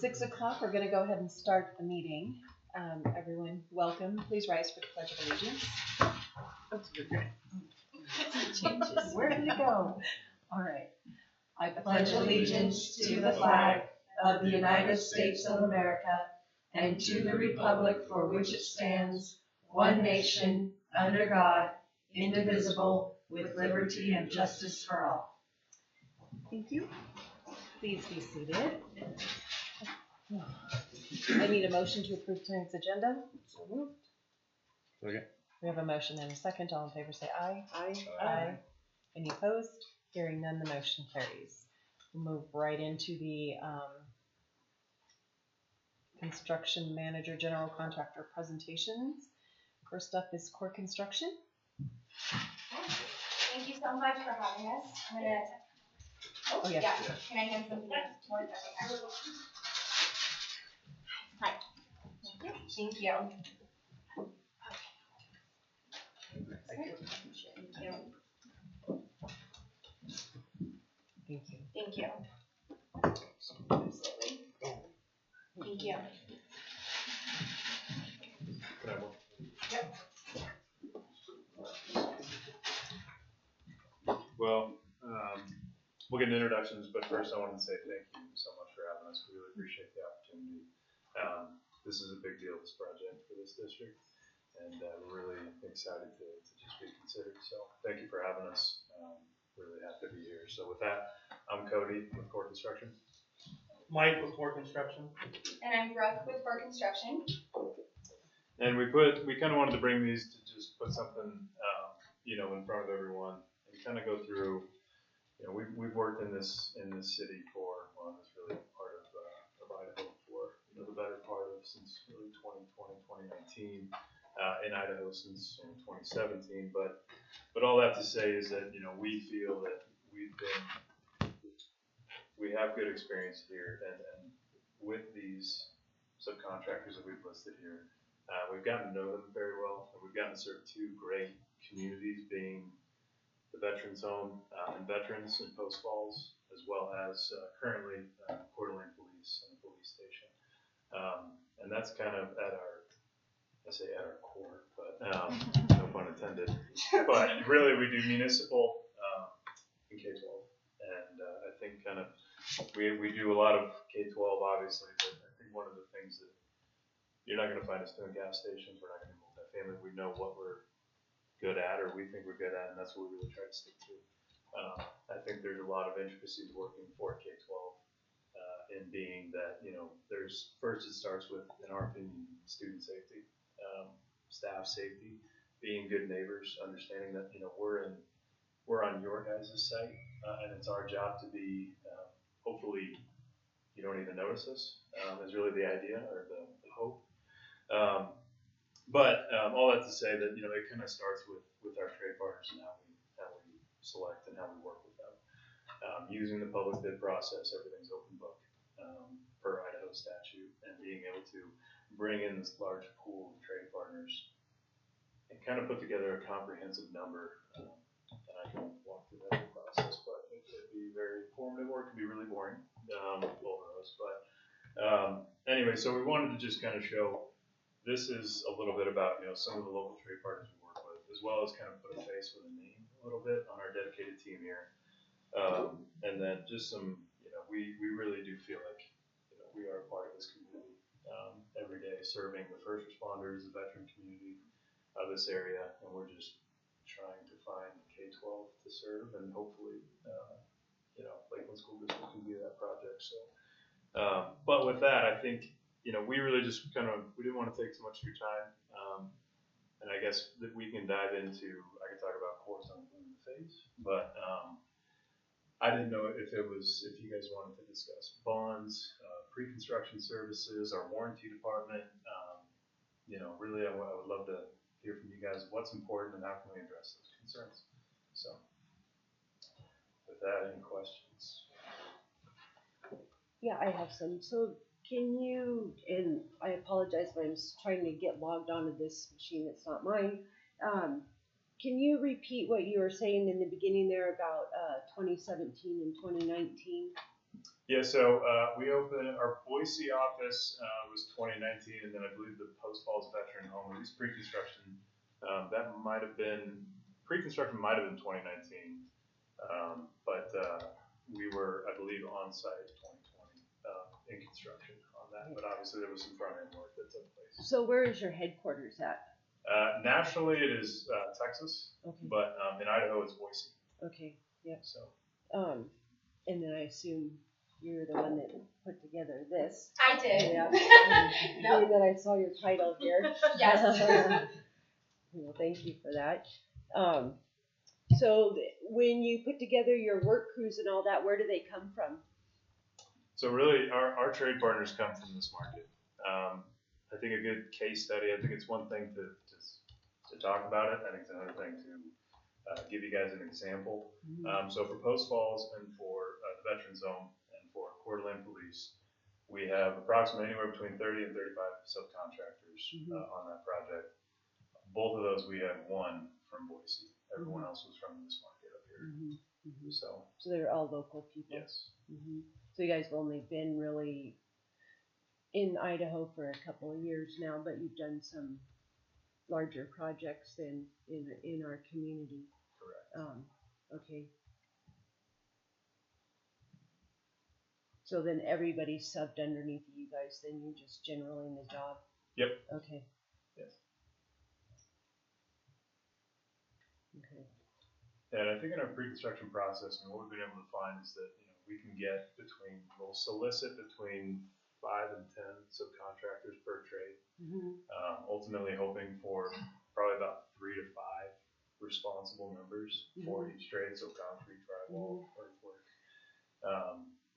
6 o'clock, we're going to go ahead and start the meeting. Everyone, welcome. Please rise for the Pledge of Allegiance. That's changes. Where did it go? All right. I pledge allegiance to the flag of the United States of America and to the republic for which it stands, one nation, under God, indivisible, with liberty and justice for all. Thank you. Please be seated. I need a motion to approve tonight's agenda. So moved. Okay. We have a motion and a second. All in favor say aye. Aye. Aye. Any opposed? Hearing none, the motion carries. We'll move right into the construction manager general contractor presentations. First up is core construction. Thank you so much for having us. I'm gonna. Oh, yeah. Yeah. Can I hand something? Hi. Thank you. Thank you. Thank you. Thank you. Thank you. Absolutely. Thank you. Yep. Well, we'll get into introductions, but first I want to say thank you so much for having us. We really appreciate the opportunity. This is a big deal, this project for this district, and we're really excited to just be considered. So thank you for having us. Really happy to be here. So with that, I'm Cody with Core Construction. Mike with Core Construction. And I'm Brooke with Core Construction. And we kind of wanted to bring these to just put something, in front of everyone and kind of go through. We've worked in this city for, this really part of Idaho for, the better part of since really 2020, 2019, in Idaho since 2017. But all that to say is that, we feel that we have good experience here and with these subcontractors that we've listed here. We've gotten to know them very well, and we've gotten to serve two great communities, being the Veterans Home and Veterans in Post Falls, as well as currently Coeur d'Alene Police and the police station. And that's kind of at our core, but no pun intended. But really, we do municipal in K-12, and I think kind of we do a lot of K-12, obviously, but I think one of the things that you're not going to find us doing gas stations. We're not going to do multifamily. We know what we're good at, or we think we're good at, and that's what we really try to stick to. I think there's a lot of intricacies working for K-12 in being that, there's first it starts with, in our opinion, student safety, staff safety, being good neighbors, understanding that, we're on your guys' site, and it's our job to be, hopefully, you don't even notice us, is really the idea or the hope. But all that to say that, it kind of starts with our trade partners and how we select and how we work with them. Using the public bid process, everything's open book per Idaho statute, and being able to bring in this large pool of trade partners and kind of put together a comprehensive number. And I can walk through that whole process, but it could be very informative or it could be really boring, both of those. But anyway, so we wanted to just kind of show. This is a little bit about, some of the local trade partners we work with, as well as kind of put a face with a name a little bit on our dedicated team here. And then just some, we really do feel like, we are a part of this community every day, serving the first responders, the veteran community of this area, and we're just trying to find K-12 to serve, and hopefully, Lakeland School District can be that project. So, but with that, I think, we really just we didn't want to take too much of your time. And I guess that we can dive into, I could talk about course on the face, but I didn't know if you guys wanted to discuss bonds, pre-construction services, our warranty department. Really, I would love to hear from you guys what's important and how can we address those concerns. So with that, any questions? Yeah, I have some. So can you, and I apologize if I'm trying to get logged onto this machine that's not mine. Can you repeat what you were saying in the beginning there about 2017 and 2019? Yeah, so we opened our Boise office was 2019, and then I believe the Post Falls Veteran Home, at least pre-construction, that might have been pre-construction might have been 2019, but we were, I believe, on site 2020 in construction on that. But obviously, there was some front end work that took place. So where is your headquarters at? Nationally, it is Texas, Okay. but in Idaho, it's Boise. Okay. Yep. So. And then I assume you're the one that put together this. I did. Yeah. Yep. And then I saw your title here. Yes. Well, thank you for that. So when you put together your work crews and all that, where do they come from? So really, our trade partners come from this market. I think a good case study, I think it's one thing to talk about it. I think it's another thing to give you guys an example. So for Post Falls and for the Veterans Home and for Coeur d'Alene Police, we have approximately anywhere between 30 and 35 subcontractors on that project. Both of those we have one from Boise. Everyone else was from this market up here. So they're all local people. yes. So you guys have only been really in Idaho for a couple of years now, but you've done some larger projects in our community. Correct. Okay. So then everybody's subbed underneath you guys, then you're just generally in the job? Yep. Okay. Yes. Okay. And I think in our pre-construction process, what we've been able to find is that we can get we'll solicit between 5 and 10 subcontractors per trade. Ultimately hoping for probably about 3 to 5 responsible members for each trade, so concrete, drywall, earthwork.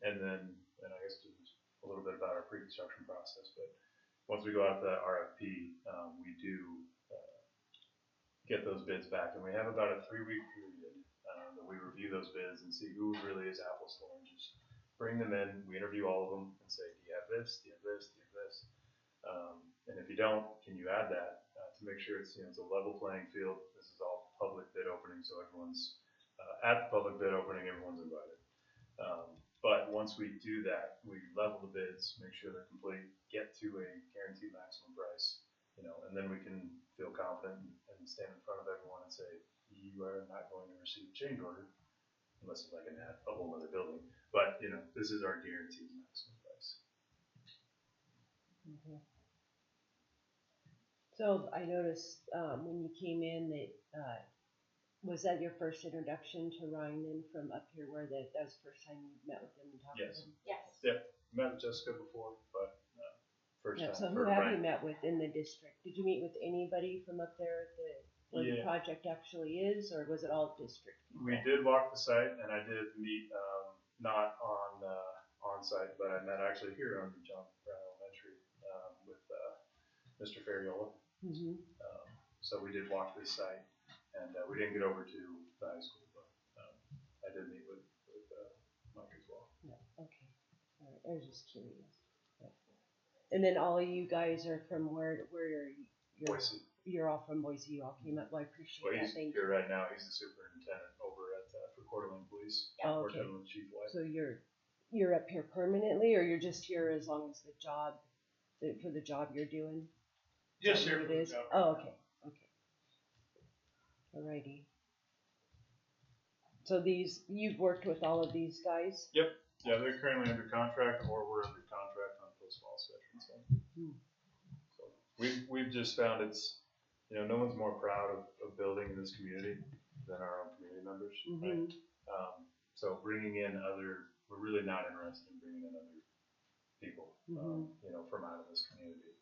And I guess just a little bit about our pre-construction process, but once we go out to that RFP, we do get those bids back, and we have about a 3-week period that we review those bids and see who really is apples to oranges. Bring them in, we interview all of them and say, do you have this, do you have this, do you have this? And if you don't, can you add that to make sure it's it's a level playing field. This is all public bid opening, so everyone's at the public bid opening, everyone's invited. But once we do that, we level the bids, make sure they're complete, get to a guaranteed maximum price, and then we can feel confident and stand in front of everyone and say, you are not going to receive a change order unless I can add a whole other building. But this is our guaranteed maximum price. Okay. So I noticed when you came in that was that your first introduction to Ryan then from up here, where that was the first time you met with him and talked Yes. with him? Yes. Yep. Met with Jessica before, but first time. So for who have Ryan. you met with in the district? Did you meet with anybody from up there at where the project actually is, or was it all district people? We did walk the site, and I did meet not on site, but I met actually here on John Brown Elementary with Mr. Ferriola. So we did walk this site, and we didn't get over to the high school, but I did meet with Mike as well. Yeah. Okay. All right. I was just curious. Yeah. And then all of you guys are from where are you? Boise. You're all from Boise. You all came up. Well, I appreciate that. He's Thank here you. right now. He's the superintendent over at for Coeur d'Alene Police. Oh, okay. Working with Chief White. So you're up here permanently, or you're just here as long as the job for the job you're doing? Just here It for the is. job. Oh, okay. Okay. Alrighty. So you've worked with all of these guys? Yep. Yeah, they're currently under contract, or we're under contract on Post Falls Veterans Home. So we've just found it's no one's more proud of building in this community than our own community members. Right? So bringing in we're really not interested in bringing in other people, from out of this community.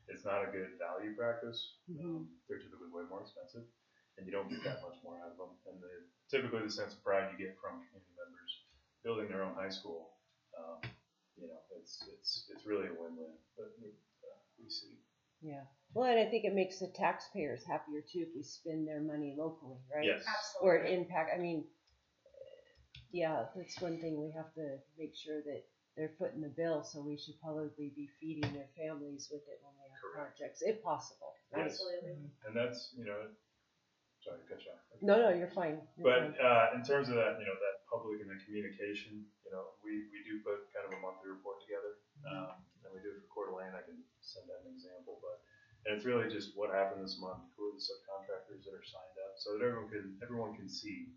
It's not a good value practice. They're typically way more expensive, and you don't get that much more out of them. And typically the sense of pride you get from community members building their own high school, it's really a win-win that we see. Yeah. Well, and I think it makes the taxpayers happier too if we spend their money locally, right? Yes. Absolutely. Or it impact. I mean, yeah, that's one thing we have to make sure that they're footing the bill. So we should probably be feeding their families with it when we have Correct. projects, if possible. Right? Absolutely. And that's sorry to cut you off. No, you're fine. But in terms of that, that public and the communication, we do put kind of a monthly report together, and we do it for Coeur d'Alene. I can send out an example, and it's really just what happened this month, who are the subcontractors that are signed up, so that everyone can see,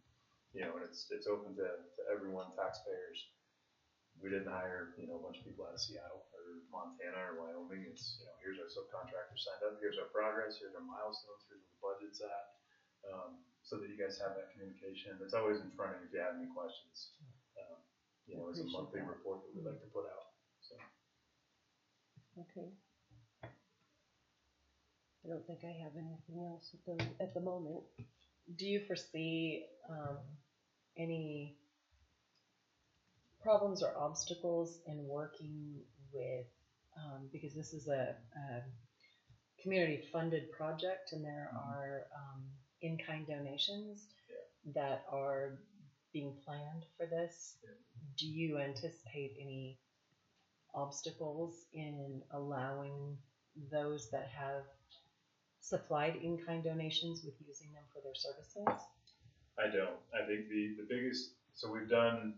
and it's open to everyone, taxpayers. We didn't hire, a bunch of people out of Seattle or Montana or Wyoming. It's, here's our subcontractors signed up, here's our progress, here's our milestones, here's where the budget's at. So that you guys have that communication. It's always in front of you if you have any questions. It's a monthly report that we like to put out. So. Okay. I don't think I have anything else at the moment. Do you foresee any problems or obstacles in working with, because this is a community funded project and there are in-kind donations that are being planned for this? Do you anticipate any obstacles in allowing those that have supplied in-kind donations with using them for their services? I don't. I think the biggest, so we've done,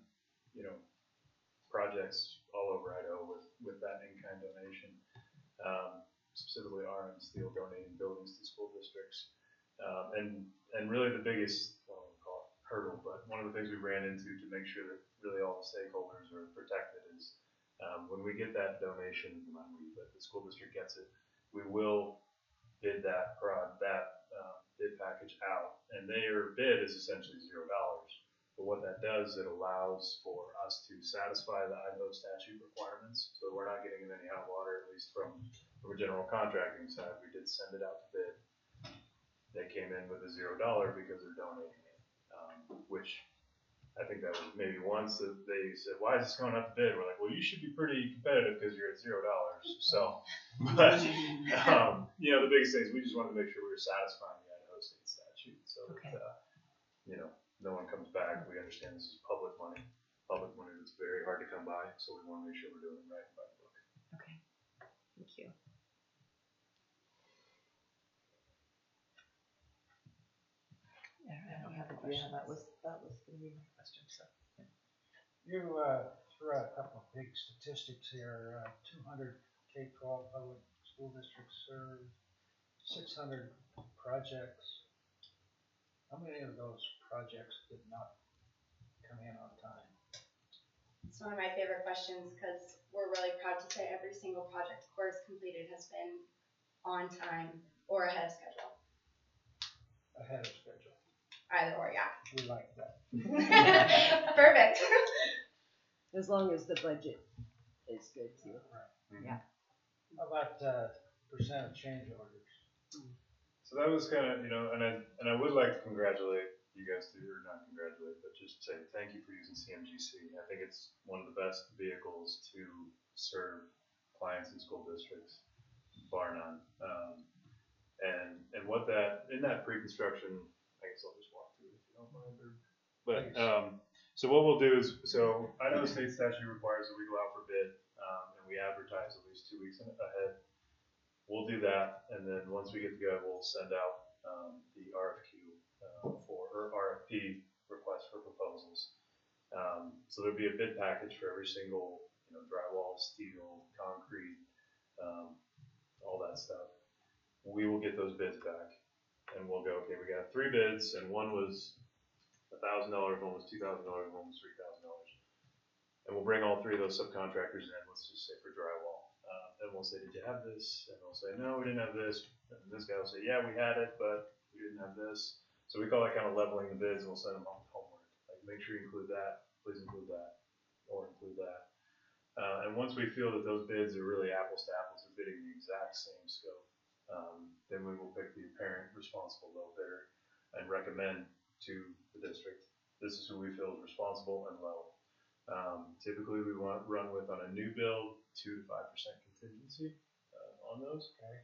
projects all over Idaho with that in-kind donation, specifically RM Steel donating buildings to school districts. And really the biggest, I don't want to call it hurdle, but one of the things we ran into to make sure that really all the stakeholders are protected is when we get that donation, not we, but the school district gets it, we will bid that bid package out, and their bid is essentially $0. But what that does, it allows for us to satisfy the Idaho statute requirements, so we're not getting any hot water, at least from a general contracting side. We did send it out to bid. They came in with a $0 because they're donating it, which I think that was maybe once that they said, "Why is this going out to bid?" We're like, "Well, you should be pretty competitive because you're at $0." So, but the biggest thing is we just wanted to make sure we were satisfying the Idaho state statute, so Okay. that no one comes back. We understand this is public money that's very hard to come by, so we want to make sure we're doing it right by the book. Okay, thank you. I don't have a question. Yeah, that was gonna be my question, so. You threw out a couple of big statistics here. 200 K-12 public school districts served, 600 projects. How many of those projects did not come in on time? It's one of my favorite questions because we're really proud to say every single project course completed has been on time or ahead of schedule. Ahead of schedule. Either or, yeah. We like that. Perfect. As long as the budget is good too. Right. Yeah. How about percent of change orders? So that was kind of, and I would like to congratulate you guys too, or not congratulate, but just say thank you for using CMGC. I think it's one of the best vehicles to serve clients in school districts, bar none. And what in that pre-construction, I guess I'll just walk through it if you don't mind. But so what we'll do is, I know the state statute requires that we go out for bid, and we advertise at least 2 weeks ahead. We'll do that, and then once we get to go, we'll send out the RFQ or RFP request for proposals. So there'll be a bid package for every single, drywall, steel, concrete, all that stuff. We will get those bids back, and we'll go, okay, we got 3 bids, and one was $1,000, one was $2,000, one was $3,000. And we'll bring all 3 of those subcontractors in, let's just say for drywall. And we'll say, did you have this? And they'll say, no, we didn't have this. And this guy will say, yeah, we had it, but we didn't have this. So we call that kind of leveling the bids, and we'll send them home with homework. Like, make sure you include that, please include that, or include that. And once we feel that those bids are really apples to apples, they're bidding the exact same scope, then we will pick the apparent responsible low bidder and recommend to the district, this is who we feel is responsible and low. Typically we run with, on a new build, 2 to 5% contingency on those. Okay.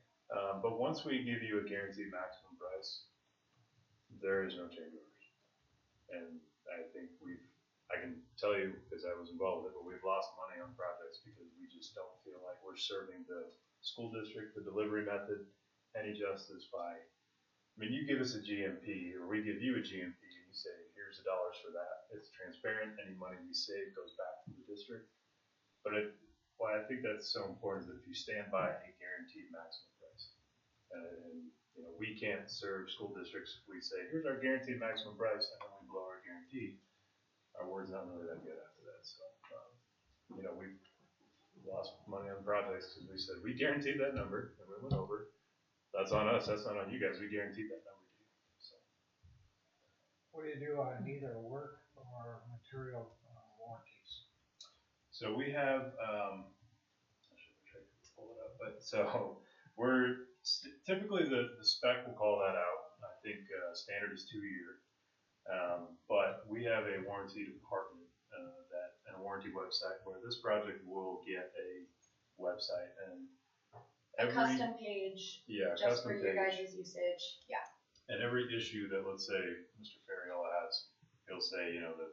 But once we give you a guaranteed maximum price, there is no change orders. And I think I can tell you, because I was involved with it, but we've lost money on projects because we just don't feel like we're serving the school district, the delivery method, any justice by I mean, you give us a GMP, or we give you a GMP, and you say, here's the dollars for that. It's transparent. Any money we save goes back to the district. But why I think that's so important is if you stand by a guaranteed maximum price, and you know, we can't serve school districts if we say, here's our guaranteed maximum price, and then we blow our guarantee. Our word's not really that good after that. So, you know, we've lost money on projects because we said we guaranteed that number, and we went over. That's on us. That's not on you guys. We guaranteed that number to you. So. What do you do on either work or material warranties? So we have, I should try to pull it up, but so we're typically the spec will call that out. I think standard is 2 year, but we have a warranty department and a warranty website where this project will get a website and A custom page, yeah, just for custom your page. guys' usage, yeah. And every issue that, let's say, Mr. Ferriola has, he'll say, you know, the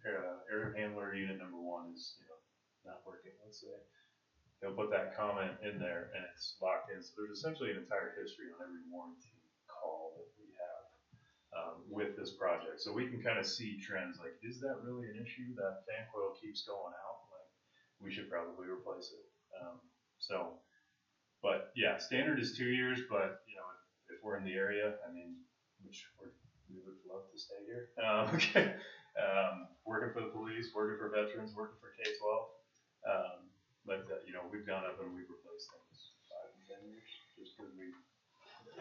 air handler unit number 1 is, you know, not working, let's say. He'll put that comment in there and it's locked in. So there's essentially an entire history on every warranty call that we have with this project. So we can kind of see trends like, is that really an issue? That fan coil keeps going out? Like, we should probably replace it. But yeah, standard is 2 years, but you know, if we're in the area, I mean, we would love to stay here. Okay. Working for the police, working for veterans, working for K-12. But you know, we've gone up and we've replaced things 5 and 10 years just because we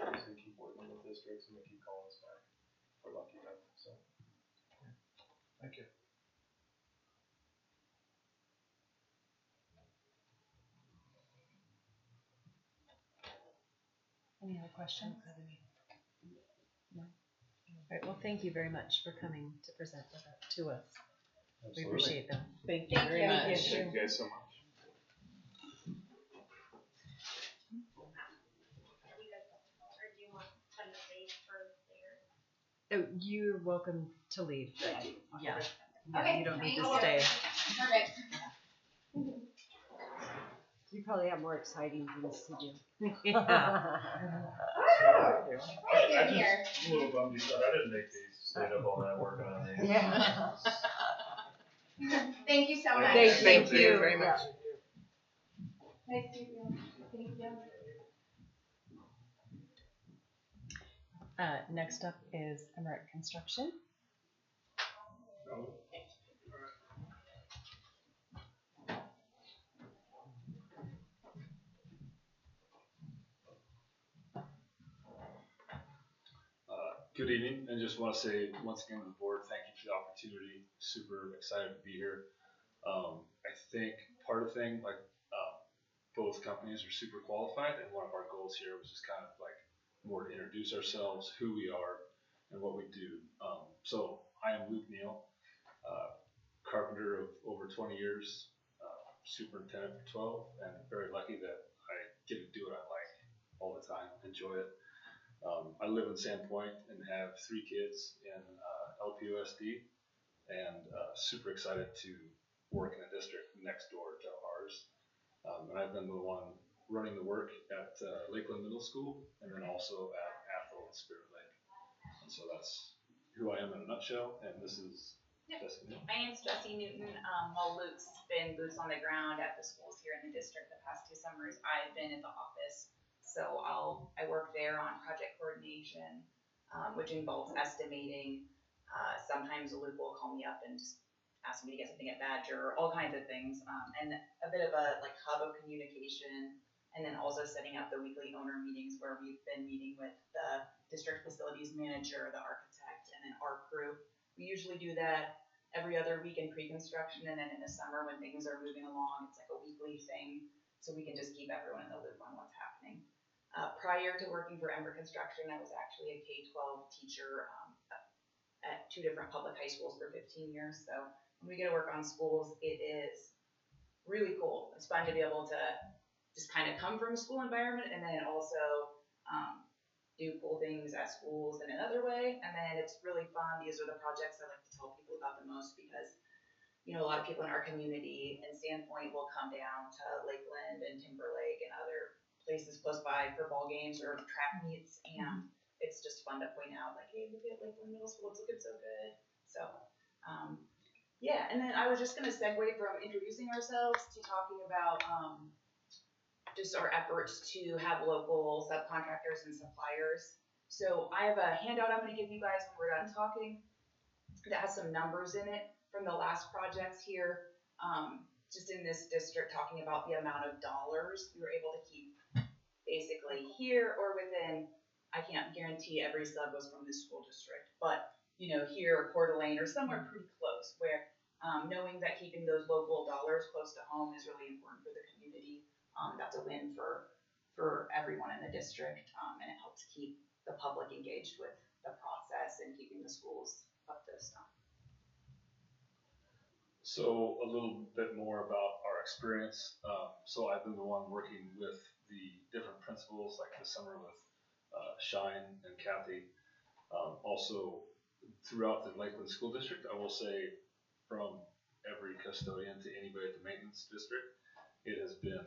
obviously keep working with districts and they keep calling us back. We're lucky enough. So. Thank you. Any other questions? No? All right, well, thank you very much for coming to present to us. Absolutely. We appreciate them. Thank you Thank very you. much. Thank you guys so much. Or do you want them to stay for later? Oh, you're welcome to leave. Yeah. Okay, You don't need to thank you. stay. Perfect. You probably have more exciting things to do. Yeah. I'm just a little bummed you said I didn't make these. Stayed up all night working on these. Yeah. Thank you so much. Thank you very much. Nice to meet you. Thank you. Next up is Emmerich Construction. Good evening, and just want to say once again to the board, thank you for the opportunity. Super excited to be here. I think part of the thing, like both companies are super qualified, and one of our goals here was just kind of like more to introduce ourselves, who we are, and what we do. So I am Luke Neal, carpenter of over 20 years, superintendent for 12, and very lucky that I get to do what I like all the time, enjoy it. I live in Sandpoint and have 3 kids in LPUSD, and super excited to work in a district next door to ours. And I've been the one running the work at Lakeland Middle School, and then also at Athol and Spirit Lake. And so that's who I am in a nutshell, and this is Jessica. My name's Jessie Newton. While Luke's been boots on the ground at the schools here in the district the past 2 summers, I've been in the office. So I work there on project coordination, which involves estimating. Sometimes Luke will call me up and just ask me to get something at Badger, all kinds of things, and a bit of a like hub of communication, and then also setting up the weekly owner meetings where we've been meeting with the district facilities manager, the architect, and then our crew. We usually do that every other week in pre-construction, and then in the summer when things are moving along, it's like a weekly thing, so we can just keep everyone in the loop on what's happening. Prior to working for Ember Construction, I was actually a K-12 teacher at 2 different public high schools for 15 years. So when we get to work on schools, it is really cool. It's fun to be able to just kind of come from a school environment and then also do cool things at schools in another way. And then it's really fun. These are the projects I like to tell people about the most because, you know, a lot of people in our community and Sandpoint will come down to Lakeland and Timberlake and other places close by for ball games or track meets, and it's just fun to point out, like, hey, look at Lakeland Middle School, it's looking so good. So, yeah, and then I was just gonna segue from introducing ourselves to talking about, just our efforts to have local subcontractors and suppliers. So I have a handout I'm gonna give you guys when we're done talking that has some numbers in it from the last projects here. Just in this district, talking about the amount of dollars we were able to keep basically here or within. I can't guarantee every sub was from this school district, but you know, here or Coeur d'Alene or somewhere pretty close where knowing that keeping those local dollars close to home is really important for the community. That's a win for everyone in the district, and it helps keep the public engaged with the process and keeping the schools up to snuff. So a little bit more about our experience. So I've been the one working with the different principals, like this summer with Shine and Kathy. Also throughout the Lakeland School District, I will say from every custodian to anybody at the maintenance district, it has been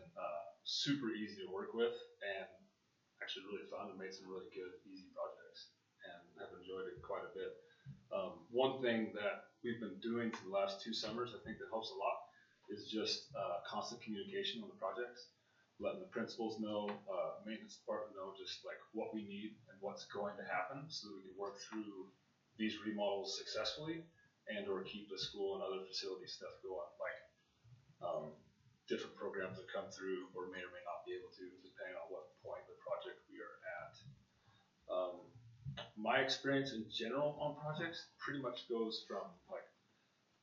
super easy to work with and actually really fun and made some really good, easy projects and have enjoyed it quite a bit. One thing that we've been doing for the last 2 summers, I think that helps a lot, is just constant communication on the projects, letting the principals know, maintenance department know just like what we need and what's going to happen so that we can work through these remodels successfully and or keep the school and other facility stuff going, like different programs that come through or may not be able to, depending on what point of the project we are at. My experience in general on projects pretty much goes from like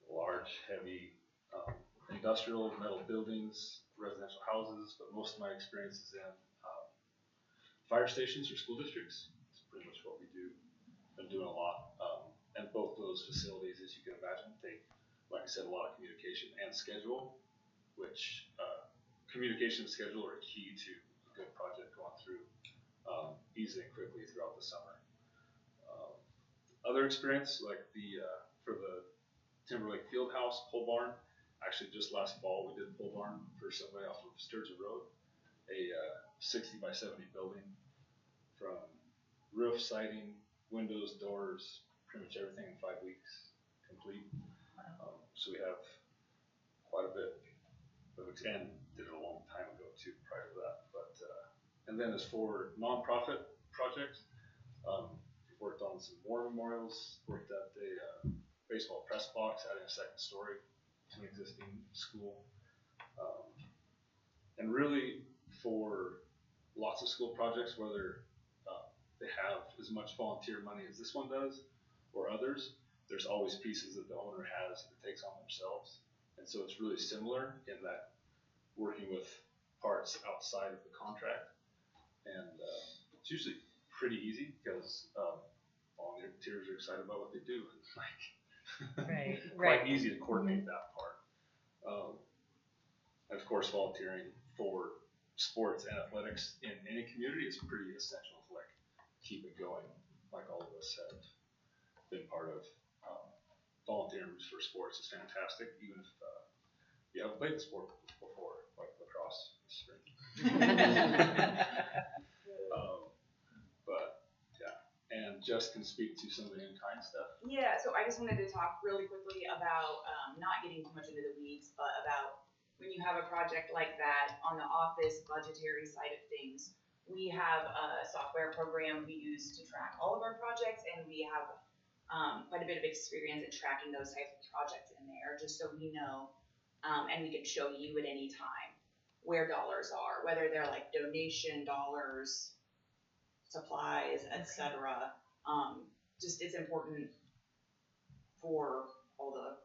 large, heavy industrial metal buildings, residential houses, but most of my experience is in fire stations or school districts. It's pretty much what we do. Been doing a lot. And both those facilities, as you can imagine, take, like I said, a lot of communication and schedule, which communication and schedule are key to a good project going through easily and quickly throughout the summer. Other experience, like for the Timberlake Fieldhouse pole barn, actually just last fall we did a pole barn for somebody off of Sturgeon Road, a 60 by 70 building, from roof, siding, windows, doors, pretty much everything in 5 weeks complete. So we have quite a bit of, and did it a long time ago too prior to that. But and then as for nonprofit projects, worked on some war memorials, worked at a baseball press box, adding a second story to an existing school. And really for lots of school projects, whether they have as much volunteer money as this one does or others, there's always pieces that the owner has that takes on themselves. And so it's really similar in that working with parts outside of the contract. And it's usually pretty easy because volunteers are excited about what they do. And like, Right, quite right. easy to coordinate that part. And of course, volunteering for sports and athletics in any community is pretty essential to like keep it going. Like all of us have been part of. Volunteering for sports is fantastic, even if you haven't played the sport before, like lacrosse this spring. But yeah, and Jess can speak to some of the in-kind stuff. Yeah, so I just wanted to talk really quickly about not getting too much into the weeds, but about when you have a project like that on the office budgetary side of things. We have a software program we use to track all of our projects, and we have quite a bit of experience in tracking those types of projects in there, just so we know, and we can show you at any time where dollars are, whether they're like donation dollars, supplies, etc. Just it's important for all the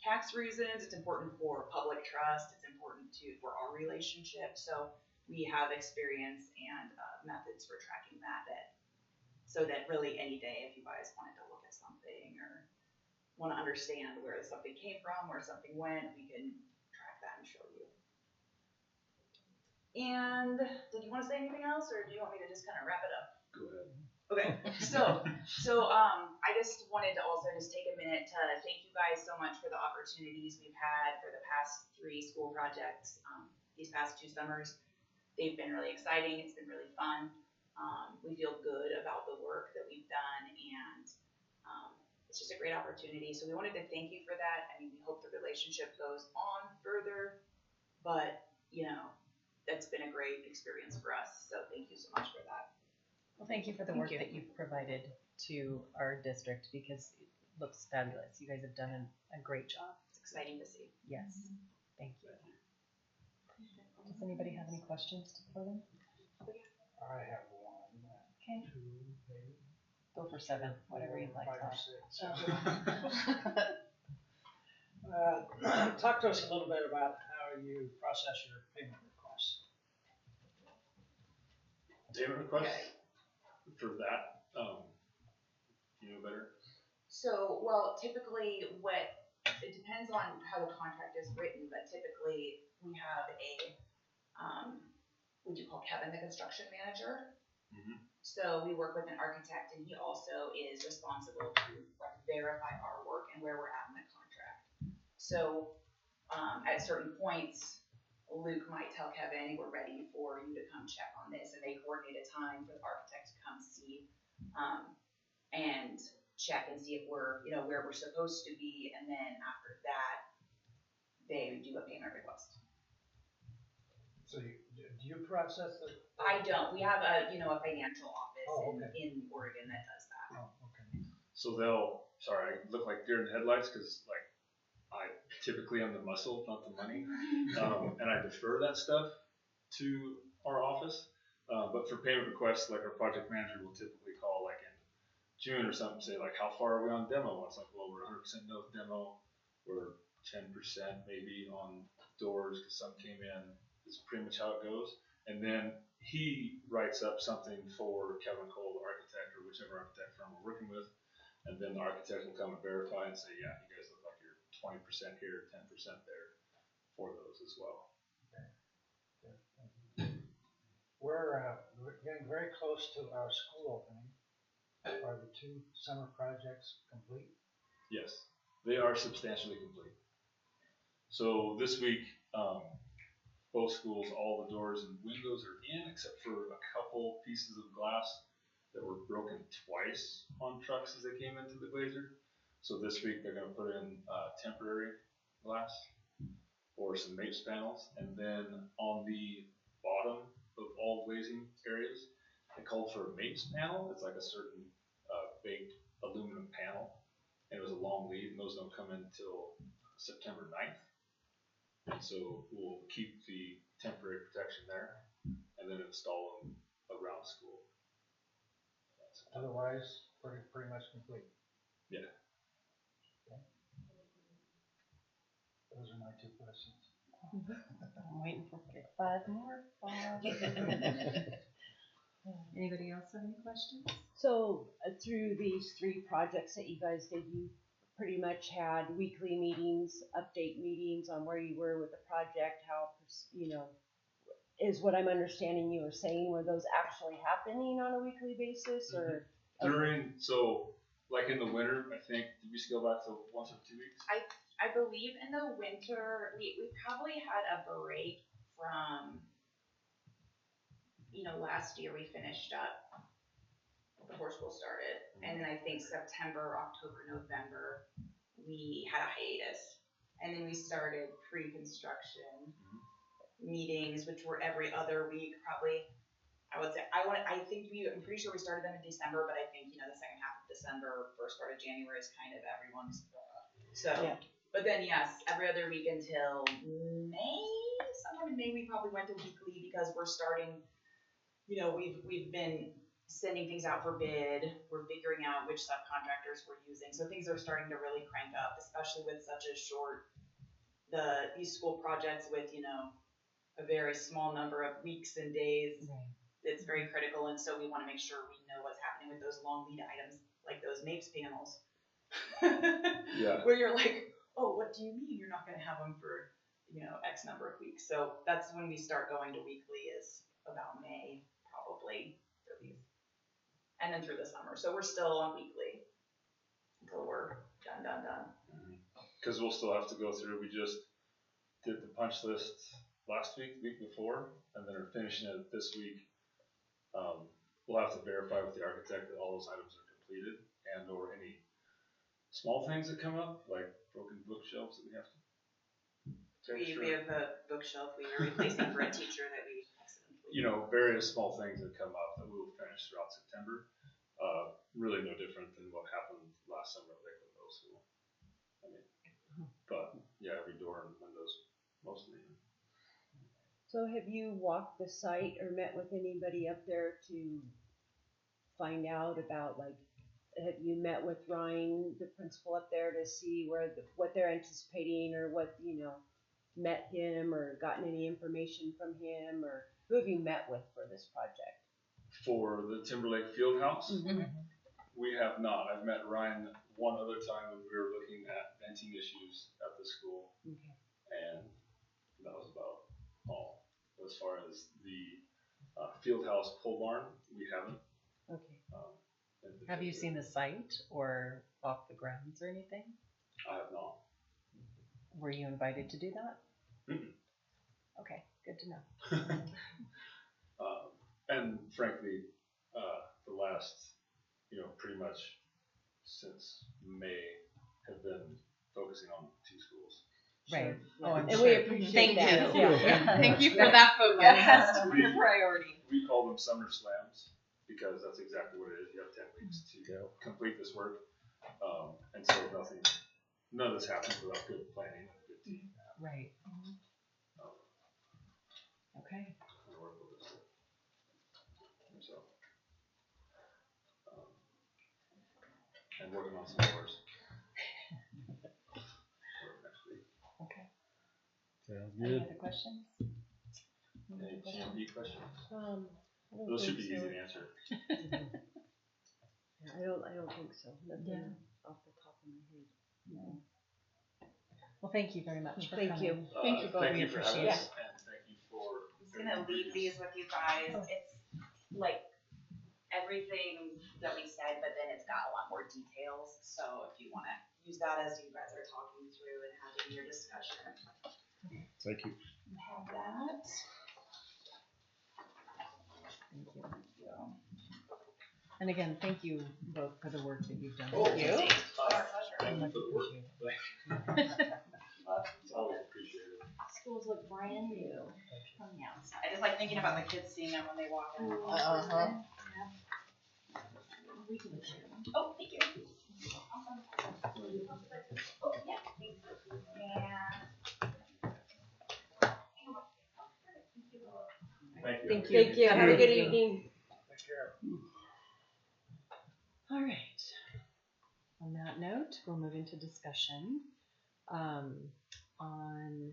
tax reasons, it's important for public trust, it's important for our relationship. So we have experience and methods for tracking that, so that really any day if you guys wanted to look at something or want to understand where something came from, where something went, we can track that and show you. And did you want to say anything else, or do you want me to just kind of wrap it up? Go ahead. Okay, so I just wanted to also just take a minute to thank you guys so much for the opportunities we've had for the past 3 school projects, these past 2 summers. They've been really exciting, it's been really fun. We feel good about the work that we've done, and it's just a great opportunity. So we wanted to thank you for that. I mean, we hope the relationship goes on further, but that's been a great experience for us. So thank you so much for that. Well, thank you for the work that you've provided to our district, because it looks fabulous. You guys have done a great job. It's exciting to see. Yes, thank you. Does anybody have any questions for them? I have one, Okay, two, maybe. go for 7, whatever you'd like. 5 or Todd. 6. Talk to us a little bit about how you process your payment requests. Payment request for that, you know better? So, typically it depends on how the contract is written, but typically we have we do call Kevin the construction manager. Mhm. So we work with an architect, and he also is responsible to verify our work and where we're at in the contract. So at certain points, Luke might tell Kevin, we're ready for you to come check on this, and they coordinate a time for the architect to come see and check and see if we're, where we're supposed to be, and then after that, they do a payment request. So do you process the? I don't. We have a financial office okay. in Oregon that does that. Oh, okay. So I look like deer in the headlights because I typically am the muscle, not the money, and I defer that stuff to our office. But for payment requests, our project manager will typically call in June or something, say how far are we on demo? It's well, we're 100% no demo. We're 10% maybe on doors because some came in. It's pretty much how it goes. And then he writes up something for Kevin Cole, the architect, or whichever architect firm we're working with. And then the architect will come and verify and say, yeah, you guys look like you're 20% here, 10% there for those as well. Okay. We're getting very close to our school opening. Are the 2 summer projects complete? Yes, they are substantially complete. So this week, both schools, all the doors and windows are in, except for a couple pieces of glass that were broken twice on trucks as they came into the glazer. So this week they're going to put in temporary glass or some MAPES panels, and then on the bottom of all glazing areas, they called for a MAPES panel. It's like a certain baked aluminum panel, and it was a long lead, and those don't come in until September 9th. And so we'll keep the temporary protection there and then install them around school. Otherwise, pretty much complete. Yeah. Okay. Those are my 2 questions. I'm waiting for 5 more. Anybody else have any questions? So through these 3 projects that you guys did, you pretty much had weekly meetings, update meetings on where you were with the project, how, is what I'm understanding you were saying, were those actually happening on a weekly basis, or? In the winter, I think, did we scale back to once every 2 weeks? I believe in the winter, we probably had a break from, last year we finished up before school started. And then I think September, October, November, we had a hiatus. And then we started pre-construction meetings, which were every other week, probably. I'm pretty sure we started them in December, but I think, the second half of December, first part of January is kind of everyone's. So, yeah. But then yes, every other week until May. Sometime in May we probably went to weekly because we're starting, we've been sending things out for bid. We're figuring out which subcontractors we're using. So things are starting to really crank up, especially with such a short, these school projects with, a very small number of weeks and days. Right. It's very critical, and so we want to make sure we know what's happening with those long lead items, like those MAPES panels. Yeah. Where you're like, oh, what do you mean you're not going to have them for, X number of weeks? So that's when we start going to weekly, is about May, probably, for these. And then through the summer. So we're still on weekly until we're done. Because we'll still have to go through, we just did the punch list last week, the week before, and then are finishing it this week. we'll have to verify with the architect that all those items are completed and or any small things that come up, like broken bookshelves that we have to. We have a bookshelf we are replacing for a teacher that we accidentally. You know, various small things that come up that we will finish throughout September. Really no different than what happened last summer at Lakeland Middle School. I mean, but yeah, every door and windows mostly. So have you walked the site or met with anybody up there to find out about, like, have you met with Ryan, the principal up there, to see what they're anticipating, or what, met him or gotten any information from him, or who have you met with for this project? For the Timberlake Fieldhouse, we have not. I've met Ryan one other time when we were looking at venting issues at the school, and that was about all. As far as the Fieldhouse pole barn, we haven't. Okay. Have you seen the site or walked the grounds or anything? I have not. Were you invited to do that? Okay, good to know. And frankly, the last, pretty much since May, have been focusing on 2 schools. Right. Sure. Oh, I'm And sure. we appreciate that. Yeah. Thank you for that focus. That has to be a priority. We call them summer slams because that's exactly what it is. You have 10 weeks to complete this work, and so none of this happens without good planning and a good team. Right. Okay. So, and working on some hours. Next week. Okay. Sounds Any good. other questions? Any GMP questions? I don't Those should think be so. easy to answer. Yeah, I don't think so. Nothing off the top of my head. No. Well, thank you very much for Thank coming. you. Thank you both. Thank We you for having appreciate us, it. and thank you for. I'm just gonna leave these with you guys. It's like everything that we said, but then it's got a lot more details. So if you wanna use that as you guys are talking through and having your discussion. Thank you. You have that. Thank you. And again, thank you both for the work that you've done. Thank you. Very much appreciated. It's always appreciated. Schools look brand new from the outside. I just like thinking about the kids seeing them when they walk in. We can share them. Oh, thank you. Awesome. Oh, yeah, thanks. Thank you. Thank you. Have a good evening. Take care. All right. On that note, we'll move into discussion on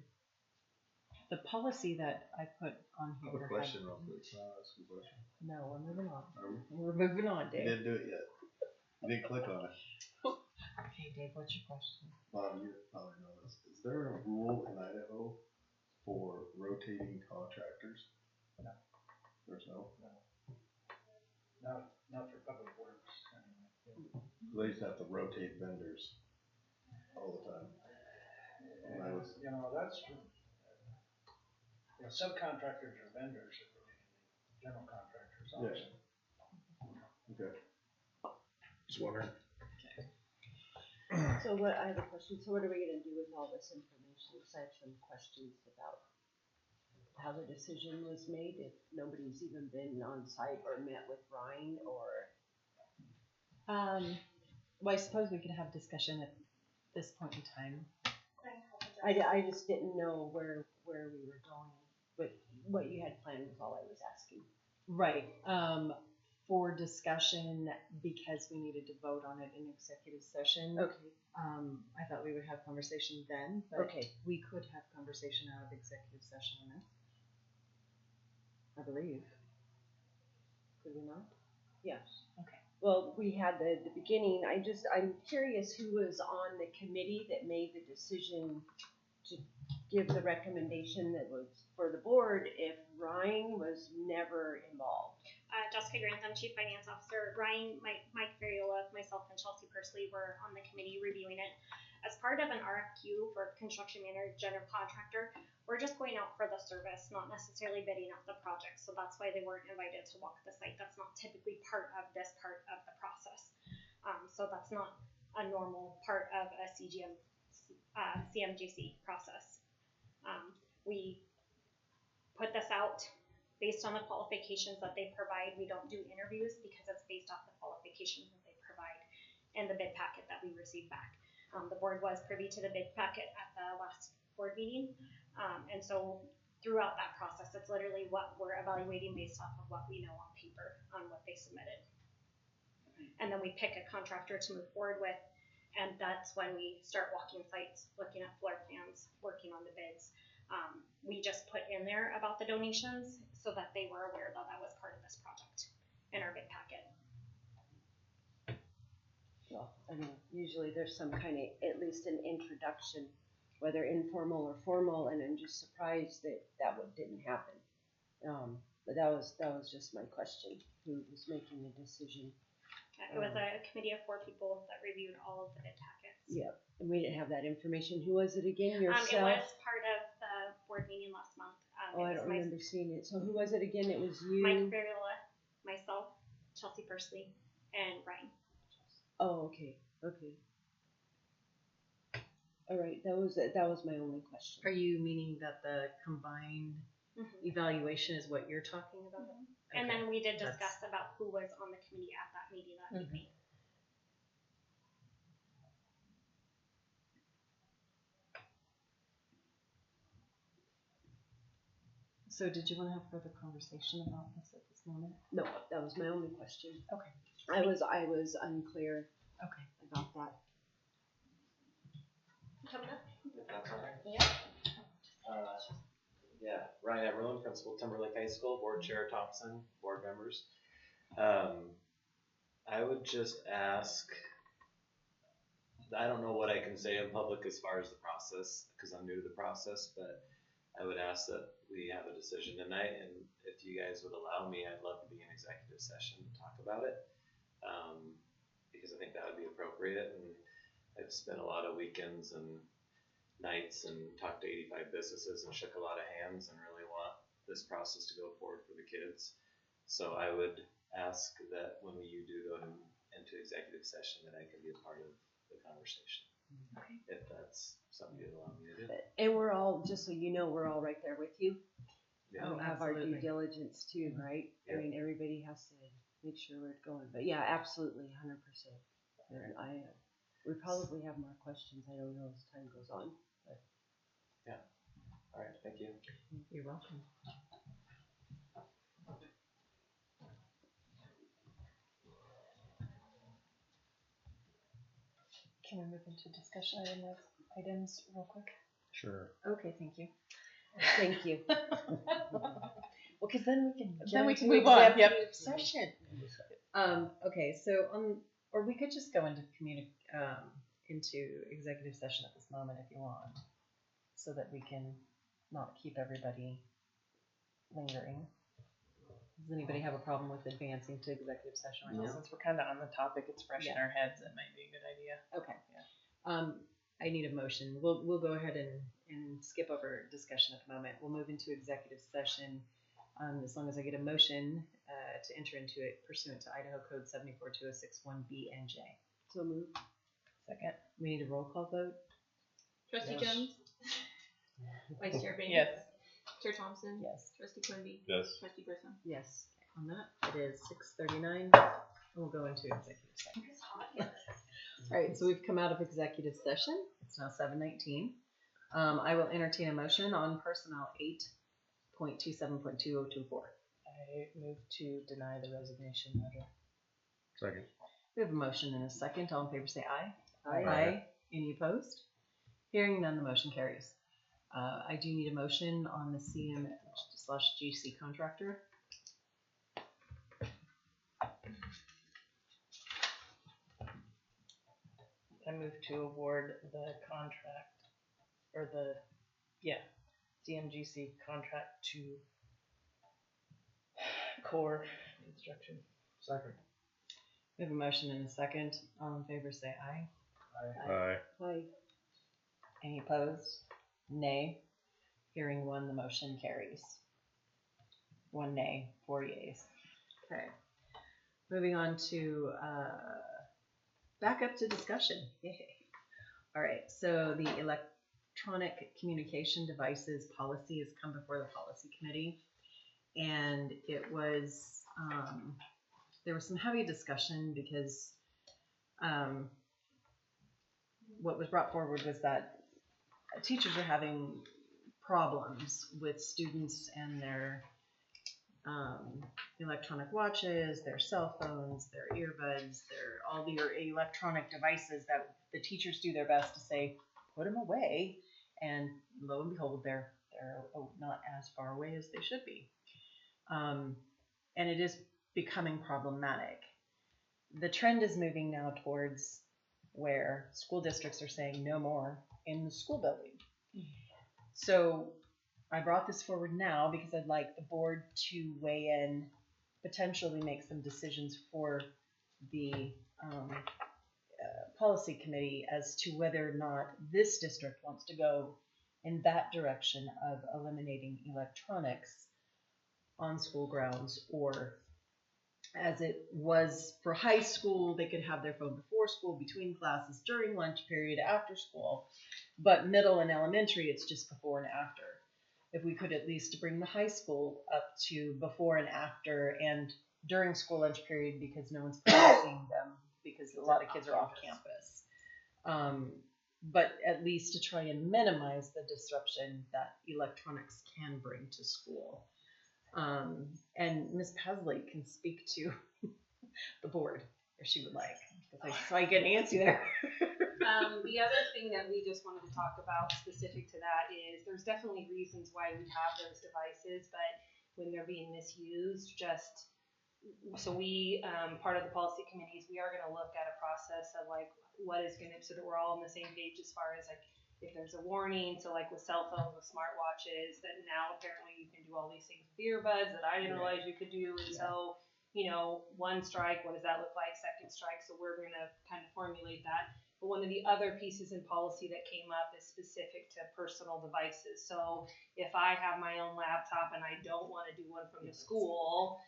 the policy that I put on I here. have a question real quick. Can I ask a question? No, we're moving on. We're moving on, You Dave. didn't do it yet. You didn't click on it. Okay, Dave, what's your question? Bob, you probably know this. Is there a rule in Idaho for rotating contractors? No. There's no? Not for public works. They used to have to rotate vendors all the time. When I was, That's, subcontractors or vendors are really in the general contractors option. okay. Just wondering. So I have a question. So what are we gonna do with all this information? So I have some questions about how the decision was made, if nobody's even been on site or met with Ryan, or. Well, I suppose we could have discussion at this point in time. I just didn't know where we were going, but what you had planned was all I was asking. Right. For discussion, because we needed to vote on it in executive session. Okay. I thought we would have conversation then, but Okay. we could have conversation out of executive session on this. I believe. Could we not? Yes. Okay. Well, we had the beginning. I'm curious who was on the committee that made the decision to give the recommendation that was for the board if Ryan was never involved. Jessica Grantham, Chief Finance Officer. Ryan, Mike Ferriola, myself, and Chelsea Persley were on the committee reviewing it. as part of an RFQ for construction manager, general contractor, we're just going out for the service, not necessarily bidding out the project. So that's why they weren't invited to walk the site. That's not typically part of this part of the process. So that's not a normal part of a CMGC process. We put this out based on the qualifications that they provide. We don't do interviews because it's based off the qualifications that they provide and the bid packet that we receive back. The board was privy to the bid packet at the last board meeting. And so throughout that process, it's literally what we're evaluating based off of what we know on paper on what they submitted. And then we pick a contractor to move forward with. And that's when we start walking sites, looking at floor plans, working on the bids. We just put in there about the donations so that they were aware that that was part of this project in our bid packet. Well, I mean, usually there's some kind of, at least an introduction, whether informal or formal, and I'm just surprised that didn't happen. But that was just my question, who was making the decision. It was a committee of 4 people that reviewed all of the bid packets. Yeah, and we didn't have that information. Who was it again? Yourself? It was part of the board meeting last month. I don't remember seeing it. So who was it again? It was you? Mike Ferriola, myself, Chelsea Pursley, and Ryan. Oh, okay. All right, that was my only question. Are you meaning that the combined evaluation is what you're talking about? Okay. And then we did discuss about who was on the committee at that meeting that evening. So did you want to have further conversation about this at this moment? No, that was my only question. Okay. I was unclear. Okay. About that. That's all right. Yeah. Ryan Everland, Principal, Timberlake High School, Board Chair Thompson, board members. I would just ask, I don't know what I can say in public as far as the process, because I'm new to the process, but I would ask that we have a decision tonight, and if you guys would allow me, I'd love to be in executive session to talk about it, because I think that would be appropriate, and I've spent a lot of weekends and nights and talked to 85 businesses and shook a lot of hands and really want this process to go forward for the kids. So I would ask that when you do go into executive session that I can be a part of the conversation. Okay. If that's something you'd allow me to do. And we're all, just so you know, we're all right there with you. Yeah. We have our due diligence too, right? Yeah. I mean, everybody has to make sure we're going, but yeah, absolutely, 100%. And we probably have more questions. I don't know as time goes on. But. Yeah. All right. Thank you. You're welcome. Can we move into discussion items real quick? Sure. Okay, thank you. Thank you. Well, because then we can move on. Yep. Session. Okay, so or we could just go into executive session at this moment if you want, so that we can not keep everybody lingering. Does anybody have a problem with advancing to executive session right now? Since we're kind of on the topic, it's fresh in our heads. It might be a good idea. Okay. Yeah. I need a motion. We'll go ahead and skip over discussion at the moment. We'll move into executive session as long as I get a motion to enter into it pursuant to Idaho Code 742061B and J. So move. Second. We need a roll call vote. Trustee Jones. Vice Chair Bain. Yes. Chair Thompson. Yes. Trustee Quimby. Yes. Trustee Grissom. Yes. On that, it is 6:39. We'll go into executive session. All right, so we've come out of executive session. It's now 7:19. I will entertain a motion on personnel 8.27.2024. I move to deny the resignation letter. Second. We have a motion and a second. All in favor say aye. Aye. Any opposed? Hearing none, the motion carries. I do need a motion on the CM/GC contractor. I move to award the contract, or CMGC contract to Core Construction. Second. We have a motion and a second. All in favor say aye. Aye. Hi. Any opposed? Nay. Hearing one, the motion carries. 1 nay, 4 yeas. Okay. Moving on to back up to discussion. Yay. All right. So the electronic communication devices policy has come before the policy committee, and it was there was some heavy discussion because what was brought forward was that teachers are having problems with students and their electronic watches, their cell phones, their earbuds, all your electronic devices that the teachers do their best to say, put them away, and lo and behold, they're not as far away as they should be. And it is becoming problematic. The trend is moving now towards where school districts are saying no more in the school building. So I brought this forward now because I'd like the board to weigh in, potentially make some decisions for the policy committee as to whether or not this district wants to go in that direction of eliminating electronics on school grounds, or as it was for high school, they could have their phone before school, between classes, during lunch period, after school, but middle and elementary, it's just before and after. If we could at least bring the high school up to before and after and during school lunch period, because no one's practicing them because a lot of kids are off campus. But at least to try and minimize the disruption that electronics can bring to school. And Ms. Pasley can speak to the board if she would like. So I get Nancy there. The other thing that we just wanted to talk about specific to that is there's definitely reasons why we have those devices, but when they're being misused, so we, part of the policy committees, we are going to look at a process of like what is going to, so that we're all on the same page as far as like if there's a warning, so like with cell phones, with smartwatches, that now apparently you can do all these things with earbuds that I didn't realize you could do, and so, you know, one strike, what does that look like? Second strike, so we're going to kind of formulate that. But one of the other pieces in policy that came up is specific to personal devices. So if I have my own laptop and I don't want to do one from the school,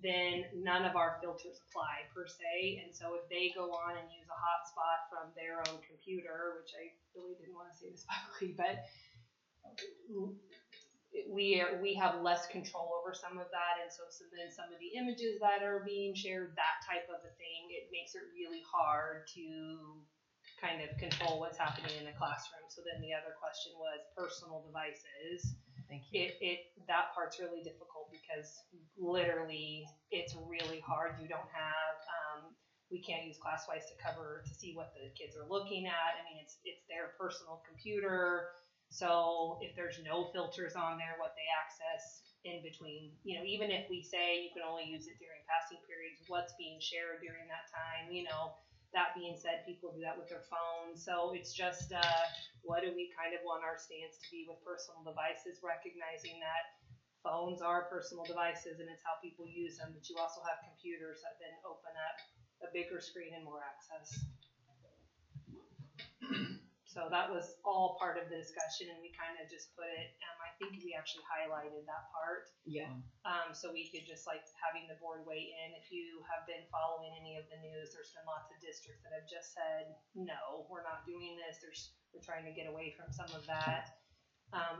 then none of our filters apply per se. And so if they go on and use a hotspot from their own computer, which I really didn't want to say this publicly, but we have less control over some of that, and so then some of the images that are being shared, that type of a thing, it makes it really hard to kind of control what's happening in the classroom. So then the other question was personal devices. Thank you. That part's really difficult because literally it's really hard. You don't have we can't use Classwise to see what the kids are looking at. I mean, it's their personal computer. So if there's no filters on there, what they access in between, you know, even if we say you can only use it during passing periods, what's being shared during that time, you know, that being said, people do that with their phones. So it's just, what do we kind of want our stance to be with personal devices, recognizing that phones are personal devices and it's how people use them, but you also have computers that then open up a bigger screen and more access. So that was all part of the discussion, and we kind of just put it, I think we actually highlighted that part. Yeah. So we could just like having the board weigh in. If you have been following any of the news, there's been lots of districts that have just said, no, we're not doing this. We're trying to get away from some of that.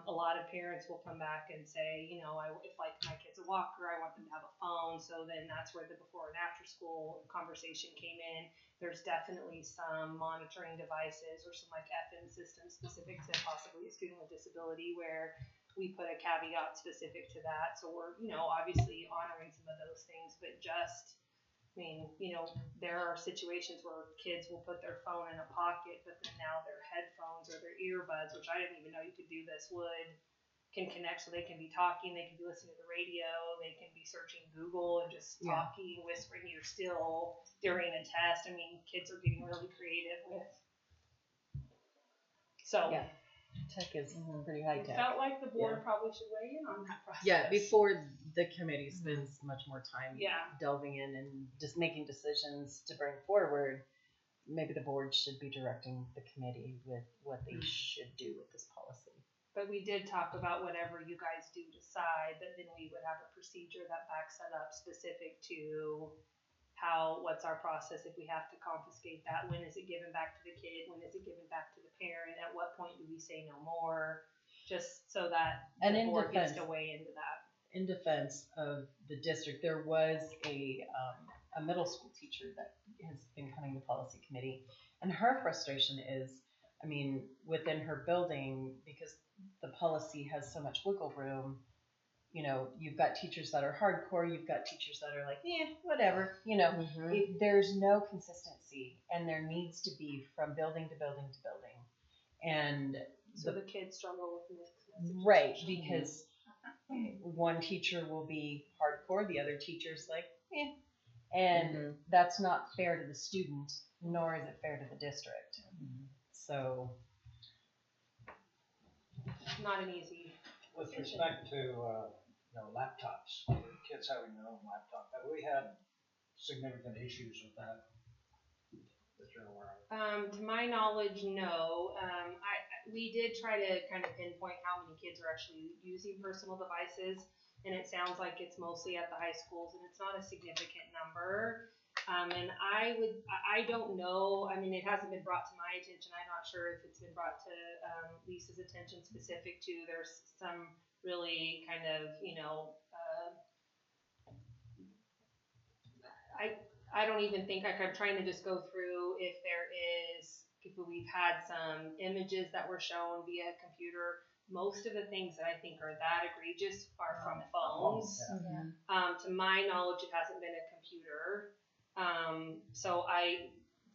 A lot of parents will come back and say, you know, if like my kid's a walker, I want them to have a phone. So then that's where the before and after school conversation came in. There's definitely some monitoring devices or some like FM systems specific to possibly a student with disability where we put a caveat specific to that. So we're, you know, obviously honoring some of those things, but just, I mean, you know, there are situations where kids will put their phone in a pocket, but then now their headphones or their earbuds, which I didn't even know you could do this, can connect, so they can be talking, they can be listening to the radio, they can be searching Google and just talking, whispering, you're still during a test. I mean, kids are getting really creative with. So. Yeah. Tech is pretty high tech. Felt like the board probably should weigh in on that process. Yeah, before the committee spends much more time delving in and just making decisions to bring forward. maybe the board should be directing the committee with what they should do with this policy. But we did talk about whatever you guys do decide, that then we would have a procedure that backs that up specific to what's our process if we have to confiscate that? When is it given back to the kid? When is it given back to the parent? At what point do we say no more? Just so that And the in board gets defense- to weigh into that. In defense of the district, there was a middle school teacher that has been coming to policy committee, and her frustration is, I mean, within her building, because the policy has so much wiggle room, you know, you've got teachers that are hardcore, you've got teachers that are like, whatever, you know, there's no consistency, and there needs to be from building to building to building, and So the kids struggle with mixed messages. right, because one teacher will be hardcore, the other teacher's like, and that's not fair to the student, nor is it fair to the district. So, Not an easy. With respect to, laptops, kids having their own laptop, have we had significant issues with that you're aware of? To my knowledge, no. We did try to kind of pinpoint how many kids are actually using personal devices, and it sounds like it's mostly at the high schools, and it's not a significant number. And I don't know. I mean, it hasn't been brought to my attention. I'm not sure if it's been brought to Lisa's attention specific to. There's some really kind of, I don't even think I'm trying to just go through if we've had some images that were shown via computer. Most of the things that I think are that egregious are from phones. To my knowledge, it hasn't been a computer. So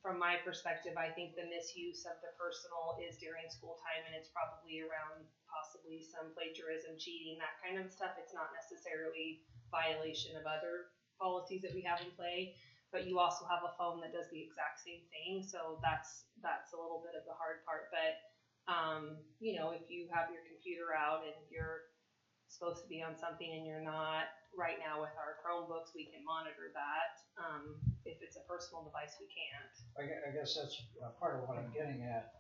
from my perspective, I think the misuse of the personal is during school time, and it's probably around possibly some plagiarism, cheating, that kind of stuff. It's not necessarily violation of other policies that we have in play. But you also have a phone that does the exact same thing, so that's a little bit of the hard part. But if you have your computer out and you're supposed to be on something and you're not, right now with our Chromebooks, we can monitor that. If it's a personal device, we can't. I guess that's part of what I'm getting at.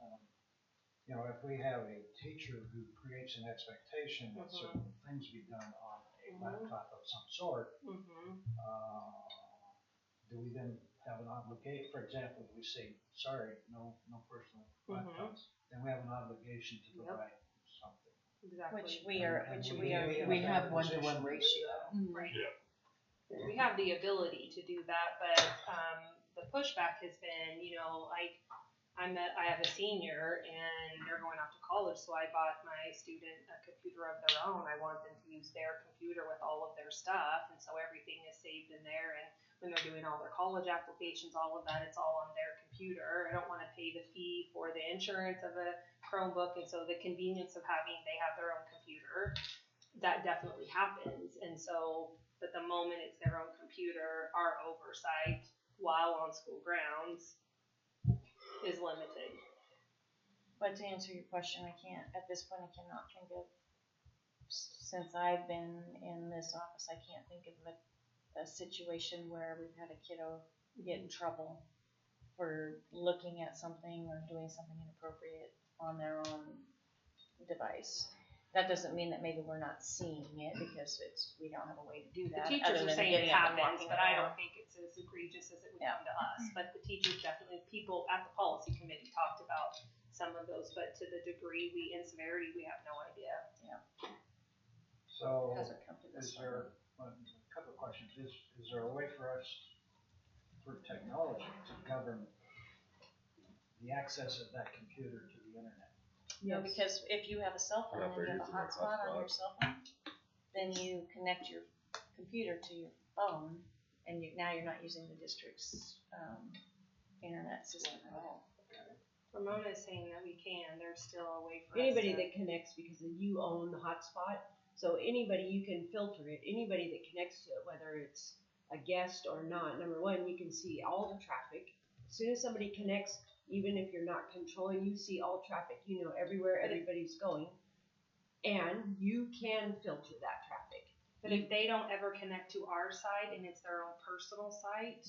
If we have a teacher who creates an expectation that certain things be done on a laptop of some sort, do we then have an obligation? For example, we say, sorry, no personal laptops, then we have an obligation to provide something. Exactly. we have 1-to-1 ratio. Right. We have the ability to do that, but the pushback has been, I have a senior and they're going off to college, so I bought my student a computer of their own. I want them to use their computer with all of their stuff, and so everything is saved in there. And when they're doing all their college applications, all of that, it's all on their computer. I don't want to pay the fee for the insurance of a Chromebook, and so the convenience of they have their own computer, that definitely happens. And so, but the moment it's their own computer, our oversight while on school grounds is limited. But to answer your question, at this point, I cannot think of, since I've been in this office, I can't think of a situation where we've had a kiddo get in trouble for looking at something or doing something inappropriate on their own device. That doesn't mean that maybe we're not seeing it, because we don't have a way to do that. The teachers are saying it happens, but I don't think it's as egregious as it would come to us. But the teachers definitely, people at the policy committee talked about some of those, but to the degree in severity, we have no idea. Yeah. So, Hasn't come to this is there, a couple of questions, is there a way for us, through technology, to govern the access of that computer to the internet? No, because if you have a cell phone and you have a hotspot on your cell phone, then you connect your computer to your phone, and now you're not using the district's internet system at all. Ramona is saying that we can. There's still a way for Anybody us that connects, because you own the hotspot, so anybody, you can filter it. Anybody that connects to it, whether it's a guest or not, number one, you can see all the traffic. As soon as somebody connects, even if you're not controlling, you see all traffic. You know everywhere everybody's going, and you can filter that traffic. But if they don't ever connect to our site and it's their own personal site,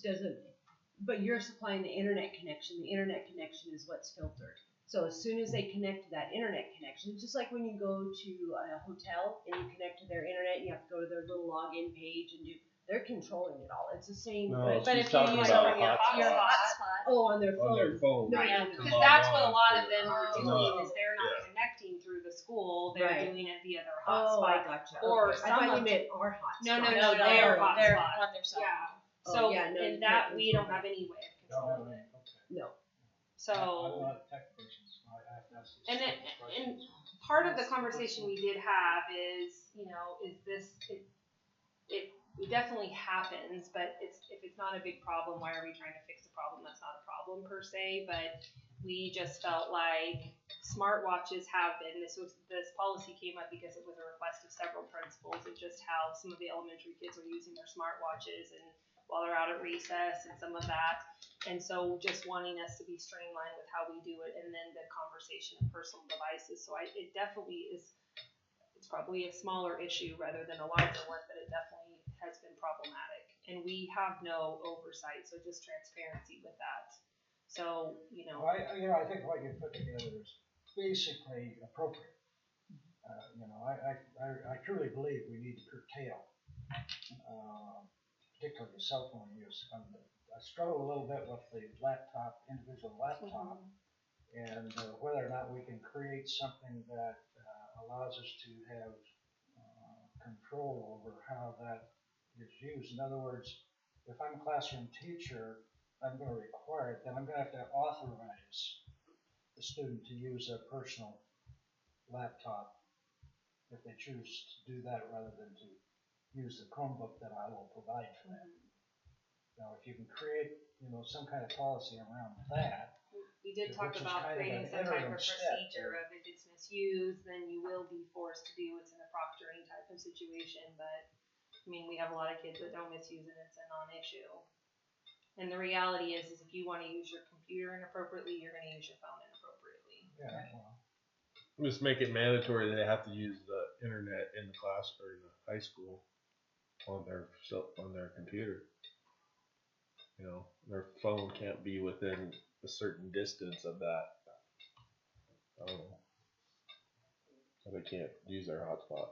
but you're supplying the internet connection. The internet connection is what's filtered. So as soon as they connect to that internet connection, it's just like when you go to a hotel and you connect to their internet, you have to go to their little login page and they're controlling it all. It's the same. No, but she's if talking you use about your hotspot. hotspot, on their phone. On their phone. No, Right, no, because no. that's what a lot of them are Oh. doing, is they're not Yeah. connecting through the school, they're Right. doing it via their Oh, I hotspot. gotcha. Or Okay. I some thought you of- meant our hotspot. No, They're their they're hotspot. on their cell Yeah, Oh, so, yeah, no, you in that, can't we control don't have any way of controlling it, No. so. I'm not a tech person, so I have to ask these And stupid questions. Part of the conversation we did have is, is this, it definitely happens, but if it's not a big problem, why are we trying to fix the problem? That's not a problem per se, but we just felt like smartwatches have been, this policy came up because it was a request of several principals of just how some of the elementary kids are using their smartwatches and while they're out at recess and some of that. And so just wanting us to be streamlined with how we do it, and then the conversation of personal devices. So it definitely is, it's probably a smaller issue rather than a larger one, but it definitely has been problematic. And we have no oversight, so just transparency with that. So, Well, I think what you put together is basically appropriate. I truly believe we need to curtail, particularly the cell phone use. I struggle a little bit with the individual laptop, and whether or not we can create something that allows us to have control over how that is used. In other words, if I'm a classroom teacher, I'm going to require it, then I'm going to have to authorize the student to use their personal laptop if they choose to do that rather than to use the Chromebook that I will provide for them. Now, if you can create, some kind of policy around that. we did talk Which is about kind of creating an some type interim of step, procedure of if it's misused, then you will be forced to do what's in a proctoring type of situation. But we have a lot of kids that don't misuse it, it's a non-issue. And the reality is if you want to use your computer inappropriately, you're going to use your phone inappropriately. Yeah, well, Just make it mandatory they have to use the internet in the class or in the high school on their computer. Their phone can't be within a certain distance of that. I don't know. So they can't use their hotspot.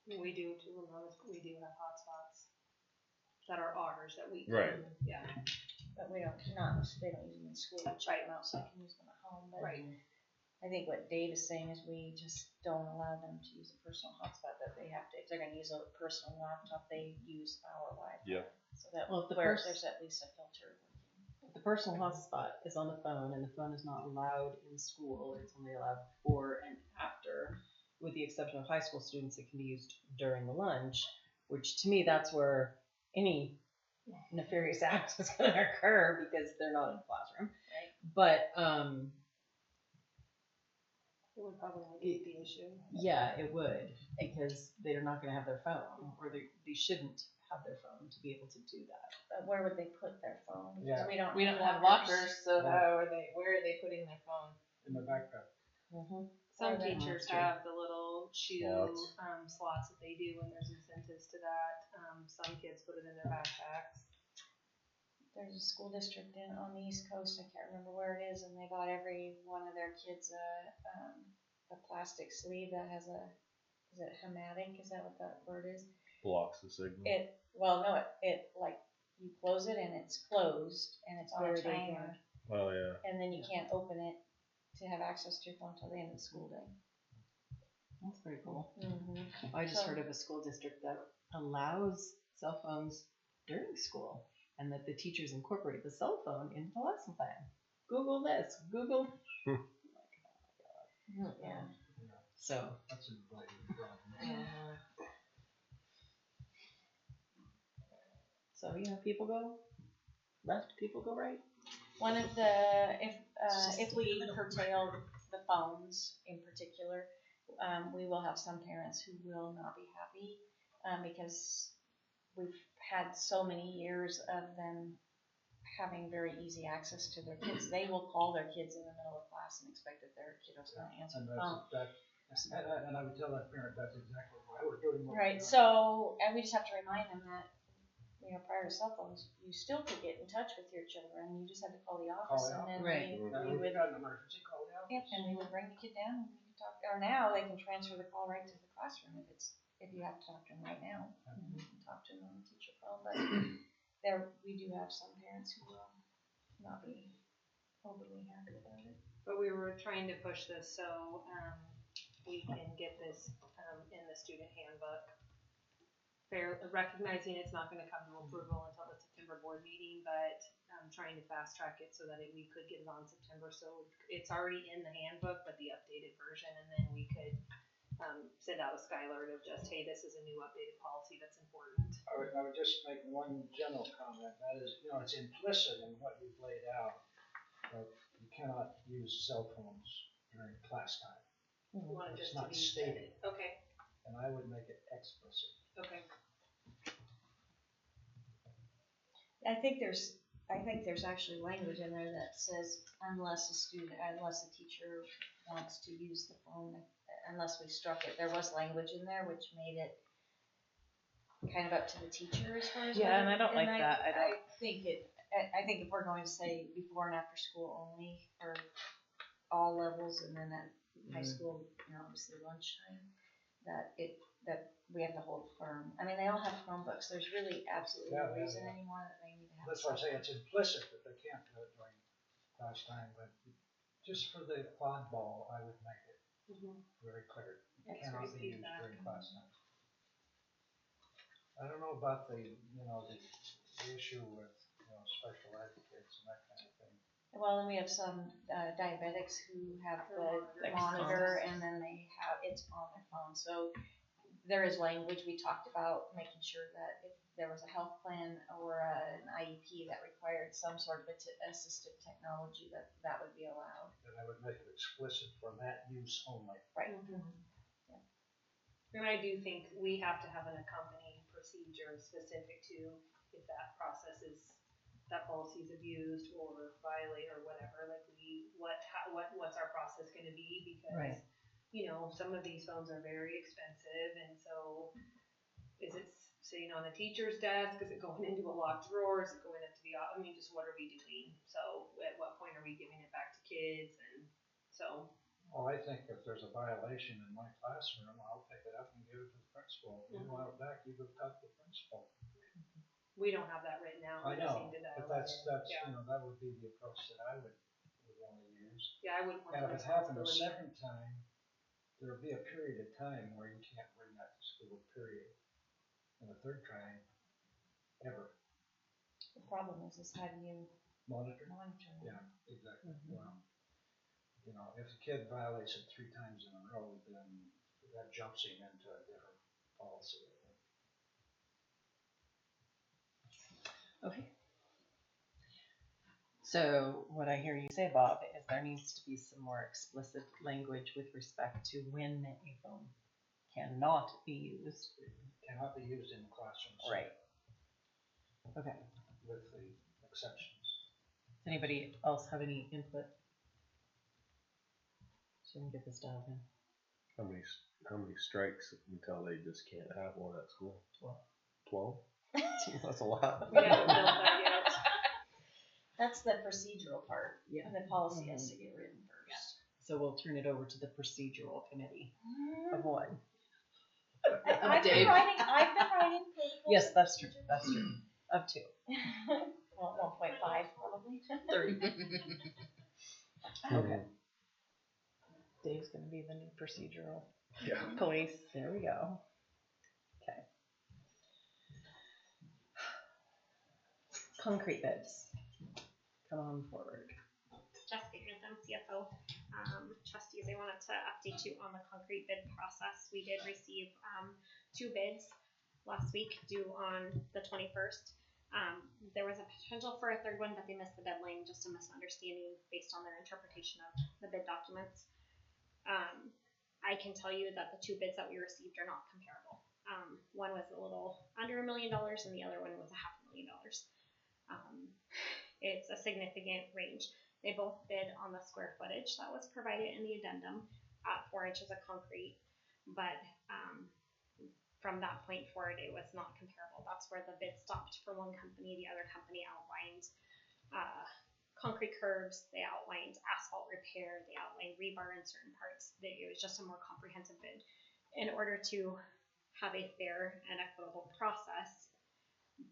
We do too. We do have hotspots that are ours that we can, Right. Yeah. But they don't use them in school, we check them out so I can use them at home, but Right. I think what Dave is saying is we just don't allow them to use a personal hotspot, that they have to, if they're gonna use a personal laptop, they use our Wi-Fi. Yeah. So that, Well, if the where pers- there's at least a filter. If the personal hotspot is on the phone and the phone is not allowed in school, it's only allowed before and after, with the exception of high school students, it can be used during the lunch, which to me, that's where any nefarious act is going to occur because they're not in the classroom. Right. But, It would probably negate the issue. yeah, it would, because they're not going to have their phone, or they shouldn't have their phone to be able to do that. But where would they put their phone? Because Yeah. we don't have lockers, so how where are they putting their phone? in the backpack. Some Or the- teachers That's true. have the little shoe Slots. slots that they do, and there's incentives to that. Some kids put it in their backpacks. There's a school district on the East Coast, I can't remember where it is, and they got every one of their kids a plastic sleeve that has is it hematic? Is that what that word is? Blocks the signal. It like you close it and it's closed and it's on a Very timer, good. Oh yeah. and then you can't open it to have access to your phone until the end of the school day. That's pretty cool. Mm-hmm. I just So- heard of a school district that allows cell phones during school, and that the teachers incorporate the cell phone into the lesson plan. Google this, Google. Yeah. So. That's a problem. So people go left, people go right. One of the, if we curtail the phones in particular, we will have some parents who will not be happy, because we've had so many years of them having very easy access to their kids. They will call their kids in the middle of class and expect that their kiddo's gonna answer And the phone. and I would tell that parent that's exactly why we're doing what we're Right, doing. so, and we just have to remind them that, prior to cell phones, you still could get in touch with your children. You just had to call the Call office, the and then Right. we would, got an emergency, call the office. yep, and we would bring the kid down and we could talk. Or now they can transfer the call right to the classroom if you have to talk to them right now. You can talk to them on the teacher phone, but we do have some parents who will not be overly happy about it. But we were trying to push this so, we can get this, in the student handbook. Recognizing it's not gonna come to approval until the September board meeting, but, trying to fast track it so that we could get it on September, so it's already in the handbook, but the updated version, and then we could, send out a Skylar of just, hey, this is a new updated policy that's important. I would just make one general comment, that is, it's implicit in what you've laid out, that you cannot use cell phones during class time. You want it It's just to not be stated, Okay, and I would make it explicit. okay. I think there's actually language in there that says unless a teacher wants to use the phone, unless we struck it. There was language in there which made it kind of up to the teacher as far as. Yeah, and I don't like that. I think if we're going to say before and after school only for all levels, and then at high school, obviously lunchtime, that we have to hold firm. I mean, they all have Chromebooks. There's really absolutely no reason anymore that they need to have. That's why I say it's implicit that they can't do it during class time, but just for the oddball, I would make it very clear. It cannot be used during class time. I don't know about the issue with, special ed kids and that kind of thing. Well, and we have some diabetics who have the monitor, and then it's on their phone. So there is language. We talked about making sure that if there was a health plan or an IEP that required some sort of assistive technology, that would be allowed. Then I would make it explicit for that use only. Right. And I do think we have to have an accompanying procedure specific to if that that policy is abused or violated or whatever, like what's our process gonna be, because Right. Some of these phones are very expensive, and so is it sitting on the teacher's desk? Is it going into a locked drawer? Is it going up to just what are we doing? So at what point are we giving it back to kids? And so. Well, I think if there's a violation in my classroom, I'll pick it up and give it to the principal. If you want it back, you go talk to the principal. We don't have that written out. I know, but that's Yeah. That would be the approach that I would want to use. Yeah, I wouldn't want And the if it happened a responsibility. second time, there'll be a period of time where you can't bring that to school, period. And the third time, ever. The problem is how do you Monitor? monitor? Yeah, exactly. Well, if a kid violates it 3 times in a row, then that jumps him into a different policy. Okay. So what I hear you say, Bob, is there needs to be some more explicit language with respect to when a phone cannot be used. Cannot be used in classrooms. Right. Okay. With the exceptions. Does anybody else have any input? So we can get this dialed in. How many strikes until they just can't have one at school? 12? That's a lot. We haven't built that yet. That's the procedural part. Yeah. The policy has to get written first. So we'll turn it over to the procedural committee of one. I've been writing. Yes, that's true. That's true. Of 2. Well, 1.5 probably. 30. Okay. Dave's gonna be the new procedural police. There we go. Okay. Concrete bids. Come on forward. Jessica Grantham, CFO. Trustees, I wanted to update you on the concrete bid process. We did receive 2 bids last week due on the 21st. There was a potential for a 3rd one, but they missed the deadline, just a misunderstanding based on their interpretation of the bid documents. I can tell you that the 2 bids that we received are not comparable. One was a little under $1 million and the other one was $500,000. It's a significant range. They both bid on the square footage that was provided in the addendum at 4 inches of concrete, but from that point forward, it was not comparable. That's where the bid stopped for one company. The other company outlined concrete curbs, they outlined asphalt repair, they outlined rebar in certain parts. It was just a more comprehensive bid. In order to have a fair and equitable process,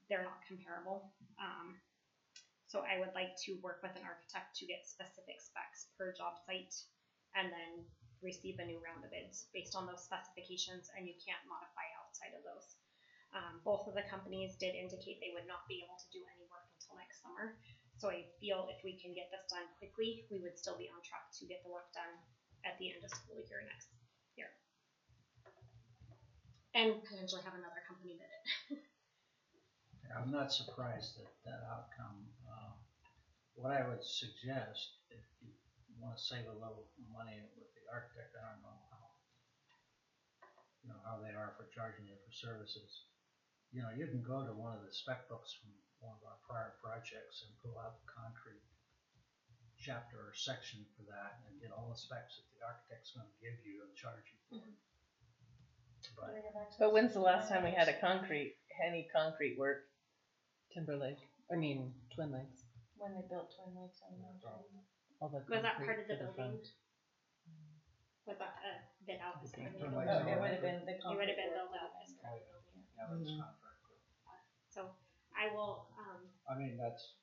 they're not comparable. So I would like to work with an architect to get specific specs per job site and then receive a new round of bids based on those specifications, and you can't modify outside of those. Both of the companies did indicate they would not be able to do any work until next summer. So I feel if we can get this done quickly, we would still be on track to get the work done at the end of school year next year. And potentially have another company bid it. I'm not surprised at that outcome. What I would suggest, if you want to save a little money with the architect, I don't know how they are for charging you for services. You can go to one of the spec books from one of our prior projects and pull out the concrete chapter or section for that and get all the specs that the architect's going to give you and charge you for it. But when's the last time we had any concrete work? Twin Lakes. When they built Twin Lakes on All the Was that concrete part of the for building? front. Was that a bid out as part of the Twin building? Lakes. it would have been the It would have been concrete built work. out as part of the building. Yeah, that's contract work. So I will, That's,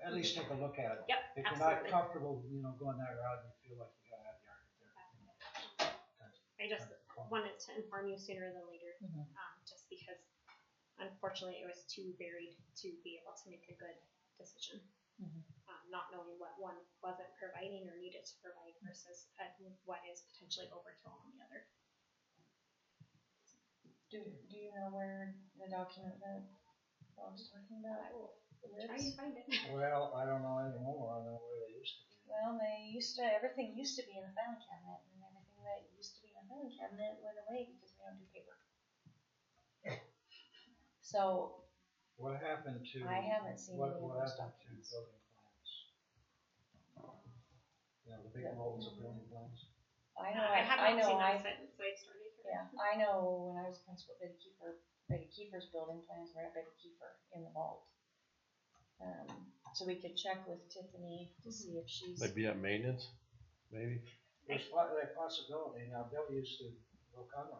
at least take a look at it. yep, If you're not absolutely. comfortable, going that route, you feel like you gotta have the architect. I just wanted to inform you sooner than later, just because unfortunately it was too varied to be able to make a good decision. Not knowing what one wasn't providing or needed to provide versus what is potentially overkill on the other. Do you know where the document that Bob's talking about? I will try and find it. Well, I don't know anymore. I don't know where they used to be. Well, everything used to be in the filing cabinet, and everything that used to be in the filing cabinet went away because we don't do paper. So What happened to? I haven't seen What any of those happened to documents. building plans? The big rolls of building plans? I have not seen that since I started here. Yeah, I know when I was principal at Betty Kiefer's building plans were at Betty Kiefer in the vault. So we could check with Tiffany to see if she's. Maybe at maintenance, maybe. There's that possibility. Now, Bill used to have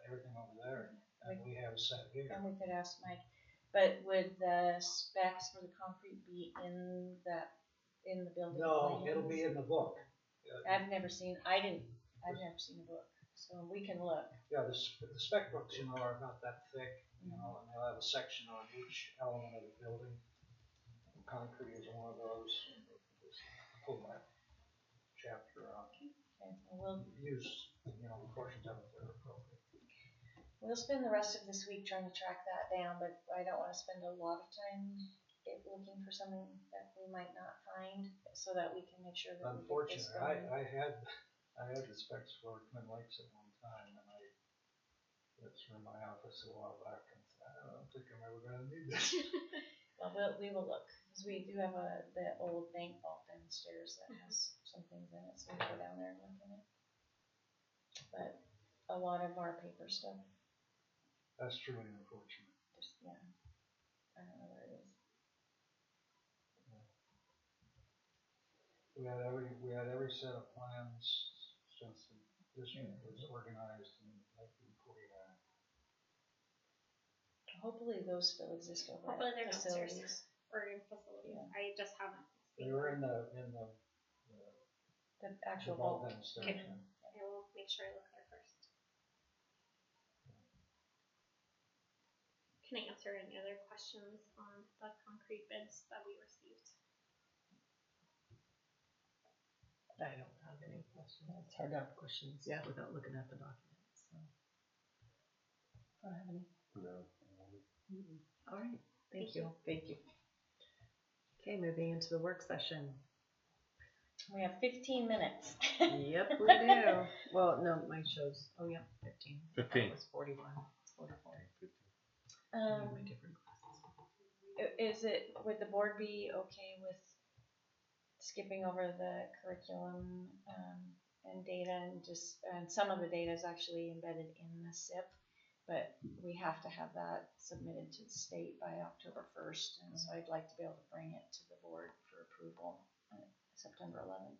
everything over there, and we have a set here. And we could ask Mike, but would the specs for the concrete be in the building? No, plans? it'll be in the book. I've never seen a book, so we can look. Yeah, the spec books, are about that thick, and they'll have a section on each element of the building. And concrete is one of those. Just pull that chapter out. Okay, well, Use, portions of it that are appropriate. we'll spend the rest of this week trying to track that down, but I don't want to spend a lot of time looking for something that we might not find, so that we can make sure that we get this Unfortunately, going. I had the specs for Twin Lakes at one time, and I went through my office a while back and said, I don't think I'm ever gonna need this. Well, we will look, because we do have the old bank vault downstairs that has some things in it, so we can go down there and look in it. But a lot of our paper stuff, That's truly unfortunate. I don't know where it is. We had every set of plans since the district was organized in 1949. Hopefully those still exist over Hopefully they're at downstairs. facilities. Or in facilities. Yeah. I just haven't They seen were them. in the The actual vault vault. downstairs. Okay. I will make sure I look there first. Can I answer any other questions on the concrete bids that we received? I don't have any questions. It's hard to have questions without looking at the documents. So. I don't have any. No. All right. Thank you. Okay, moving into the work session. We have 15 minutes. Yep, we do. Well, no, mine shows. Oh, yeah, 15. 15. It was 41. It's 44. I need my different glasses. Would the board be okay with skipping over the curriculum and data and some of the data is actually embedded in the SIP, but we have to have that submitted to the state by October 1st, and so I'd like to be able to bring it to the board for approval September 11th.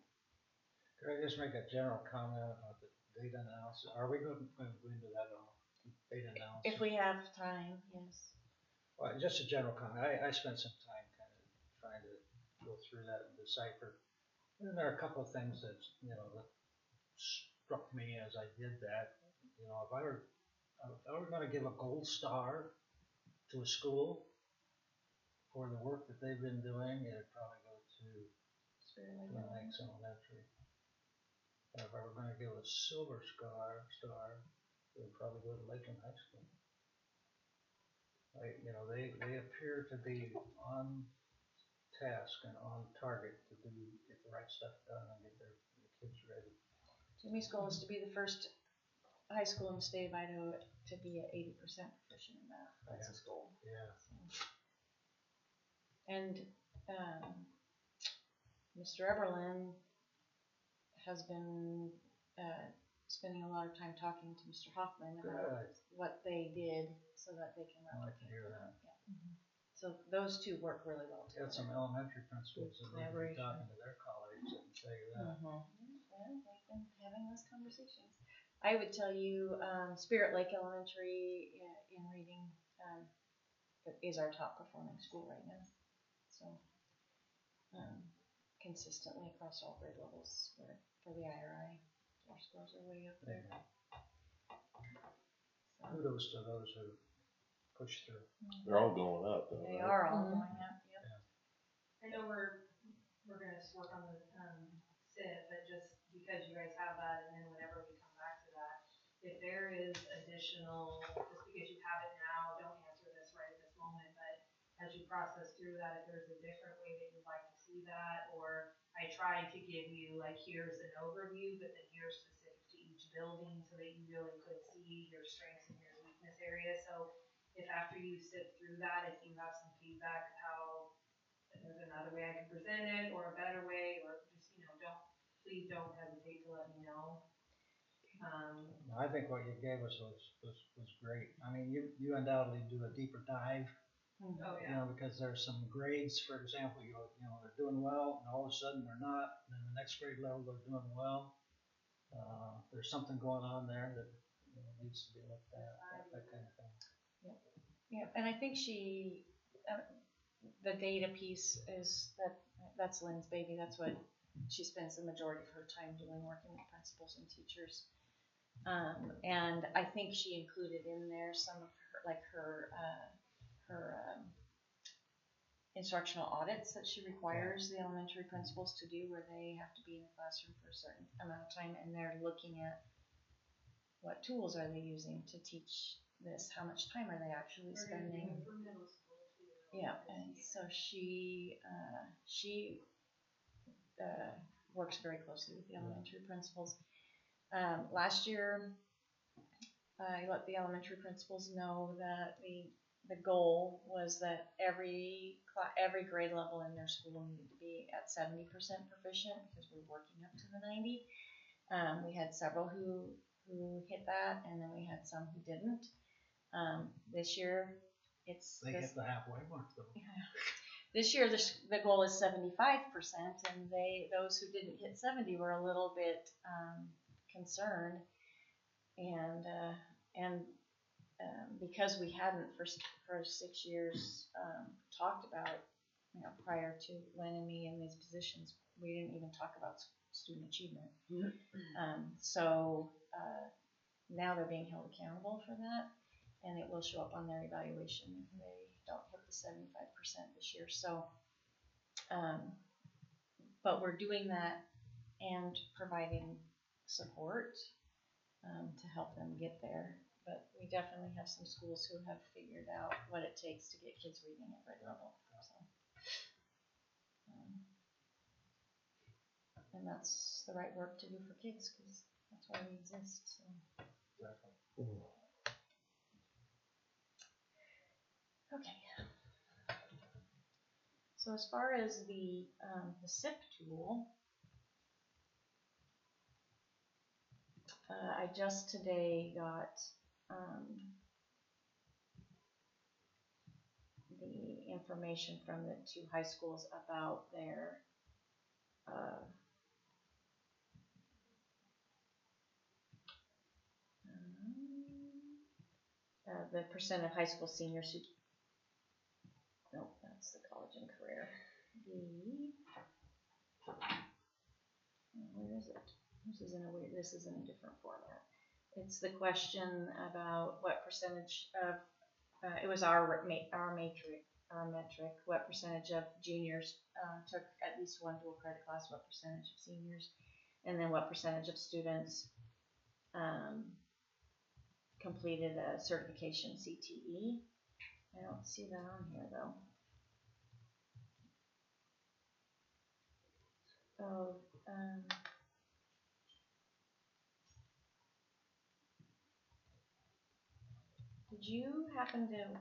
Could I just make a general comment about the data analysis? Are we going to go into that on data analysis? If we have time, yes. Well, just a general comment. I spent some time kind of trying to go through that and decipher. And there are a couple of things that, that struck me as I did that. If I were going to give a gold star to a school for the work that they've been doing, it'd probably go to Twin Lakes Elementary. And if I were going to give a silver star, it would probably go to Lakeland High School. They appear to be on task and on target to get the right stuff done and get the kids ready. Jimmy's goal is to be the first high school in the state of Idaho to be at 80% proficient in math. That's his goal. Yeah. And Mr. Eberlin has been spending a lot of time talking to Mr. Hoffman about what they did so that they can I like to hear that. Yeah. So those two work really well together. Got some elementary principals that need to be talking to their colleagues and say that. Well, they've been having those conversations. I would tell you, Spirit Lake Elementary in reading is our top performing school right now. So consistently across all grade levels for the IRI, our scores are way up there. Yeah. Kudos to those who push through. They're all going up, though. They right? are all going up. Yep. Yeah. I know we're gonna work on the SIP, but just because you guys have that, and then whenever we come back to that, if there is additional, just because you have it now, don't answer this right at this moment, but as you process through that, if there's a different way that you'd like to see that, or I tried to give you like, here's an overview, but then here's specific to each building so that you really could see your strengths and your weakness areas. So if after you sift through that, if you have some feedback how there's another way I can present it or a better way, or just, please don't hesitate to let me know. I think what you gave us was great. I mean, you undoubtedly do a deeper dive. Oh, yeah. Because there's some grades, for example, they're doing well, and all of a sudden they're not. And then the next grade level, they're doing well. There's something going on there that needs to be looked at, that kind of thing. Yeah, and I think the data piece that's Lynn's baby. That's what she spends the majority of her time doing, working with principals and teachers. And I think she included in there some of her instructional audits that she requires the elementary principals to do, where they have to be in the classroom for a certain amount of time, and they're looking at what tools are they using to teach this, how much time are they actually spending. Yeah, and so she works very closely with the elementary principals. Last year, I let the elementary principals know that the goal was that every grade level in their school needed to be at 70% proficient, because we're working up to the 90. We had several who hit that, and then we had some who didn't. This year, hit the halfway mark though. Yeah. This year, the goal is 75%, and those who didn't hit 70 were a little bit concerned, and because we hadn't for 6 years talked about, prior to Lynn and me in these positions, we didn't even talk about student achievement. So now they're being held accountable for that, and it will show up on their evaluation if they don't hit the 75% this year. So, but we're doing that and providing support to help them get there. But we definitely have some schools who have figured out what it takes to get kids reading at grade level. So, and that's the right work to do for kids, because that's why we exist. So. Exactly. Okay. So as far as the SIP tool, I just today got information from the two high schools about their the percent of high school seniors who, no, that's the college and career. Where is it? This is in a different format. It's the question about what percentage of, it was our metric, what percentage of juniors took at least one dual credit class, what percentage of seniors, and then what percentage of students completed a certification CTE. I don't see that on here though. Oh, did you happen to,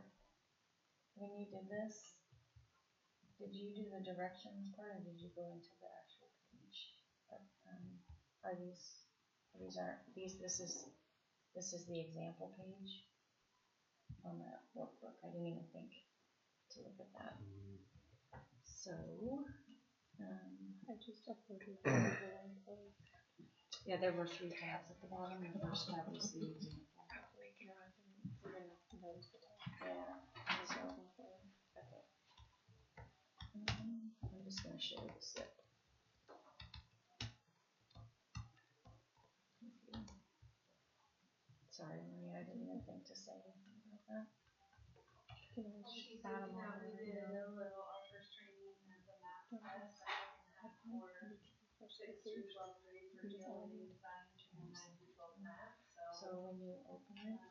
when you did this, did you do the directions part or did you go into the actual page? This is the example page on that workbook. I didn't even think to look at that. So, I just uploaded yeah, there were 3 tabs at the bottom. The first tab was the example. Yeah, so, okay. I'm just going to show you the zip. Sorry, Maria, I didn't even think to say anything about that. We did a little offers training as a math test that I can have for 6 through 12th grade for geology and science and 9 through 12 math. So when you open it,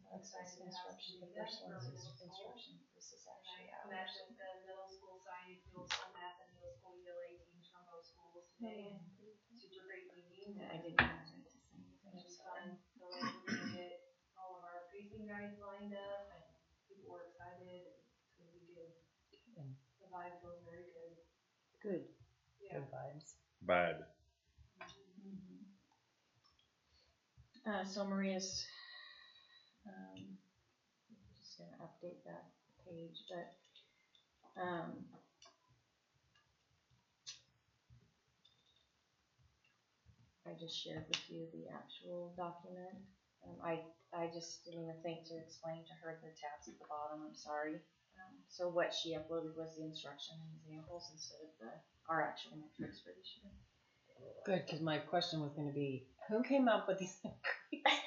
that's instruction. The first one is instruction. This is actually I met with the middle school science, middle school math, and middle school ELA teams from both schools today, and super great meeting. I didn't know to say anything. Which is fun. So like, we're gonna get all of our pacing guides lined up, and people were excited. It's gonna be good. The vibe feels very good. Good. Yeah. Good vibes. Vibe. So Maria's just going to update that page, but I just shared with you the actual document. I just didn't even think to explain to her the tabs at the bottom. I'm sorry. So what she uploaded was the instruction and examples instead of our actual metrics for this year. Good, because my question was going to be, who came up with these increases?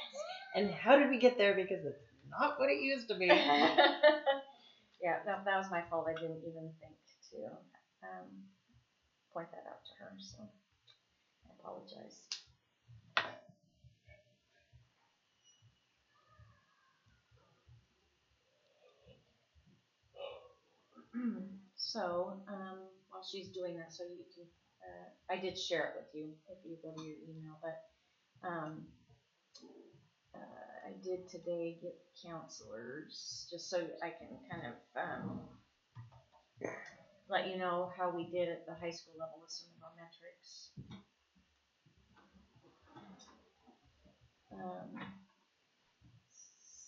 And how did we get there? Because it's not what it used to be. Yeah, that was my fault. I didn't even think to point that out to her, so I apologize. So, while she's doing that, so you can, I did share it with you if you go to your email, but I did today get counselors just so I can kind of let you know how we did at the high school level with some of our metrics.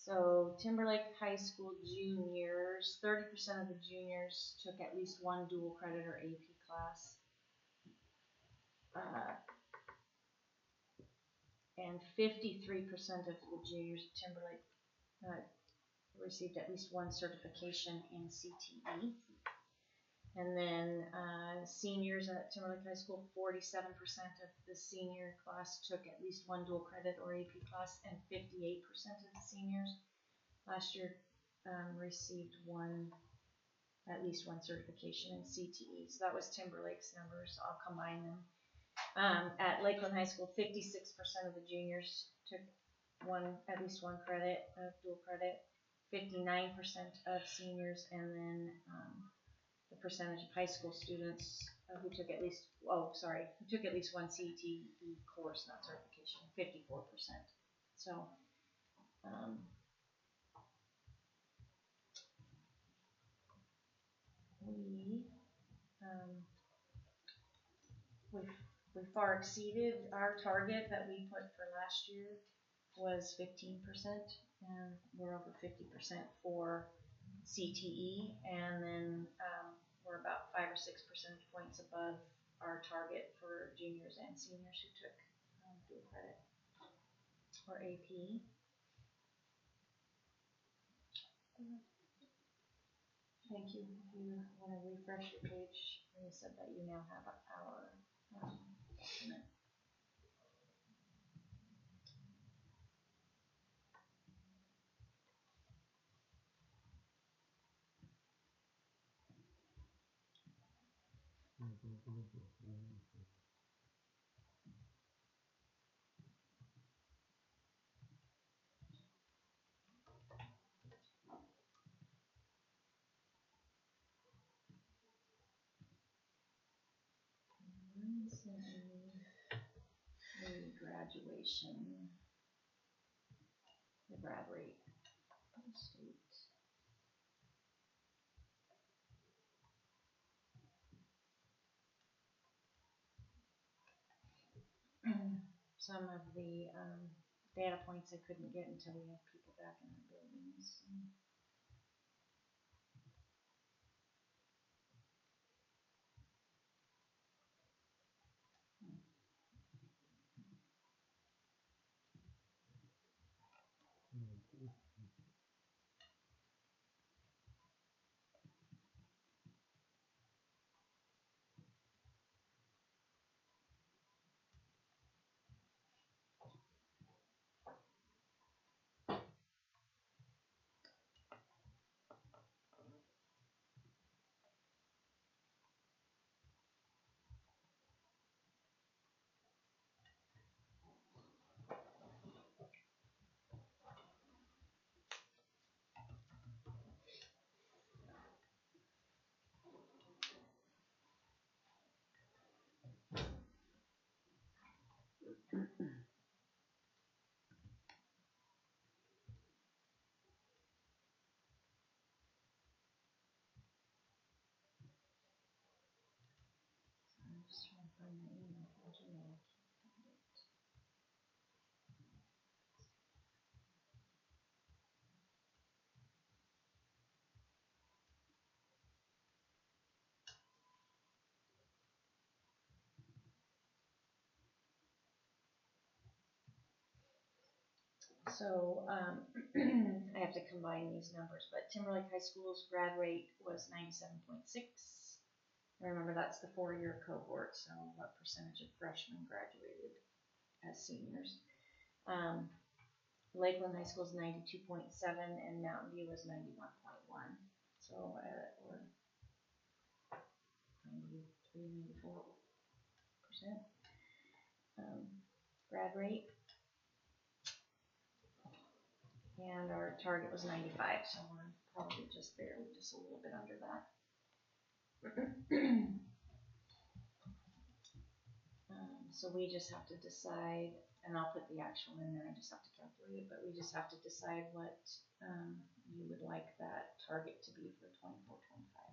So Timberlake High School juniors, 30% of the juniors took at least one dual credit or AP class. And 53% of the juniors at Timberlake received at least one certification in CTE. And then seniors at Timberlake High School, 47% of the senior class took at least one dual credit or AP class, and 58% of the seniors last year received at least one certification in CTE. So that was Timberlake's numbers. I'll combine them. At Lakeland High School, 56% of the juniors took at least one credit of dual credit, 59% of seniors, and then the percentage of high school students who took at least one CTE course, not certification, 54%. So we far exceeded our target that we put for last year was 15%, and we're over 50% for CTE, and then we're about 5 or 6 percentage points above our target for juniors and seniors who took dual credit or AP. Thank you. If you want to refresh your page, you said that you now have our document. The graduation, the grad rate of the state. Some of the data points I couldn't get until we had people back in the buildings. I'm just trying to find my email from Gmail. So I have to combine these numbers, but Timberlake High School's grad rate was 97.6. Remember, that's the 4-year cohort, so what percentage of freshmen graduated as seniors? Lakeland High School is 92.7, and Mountain View was 91.1. So we're 93-94% grad rate. And our target was 95, so we're probably just barely, just a little bit under that. So we just have to decide, and I'll put the actual in there, I just have to calculate it, but we just have to decide what you would like that target to be for 24-25.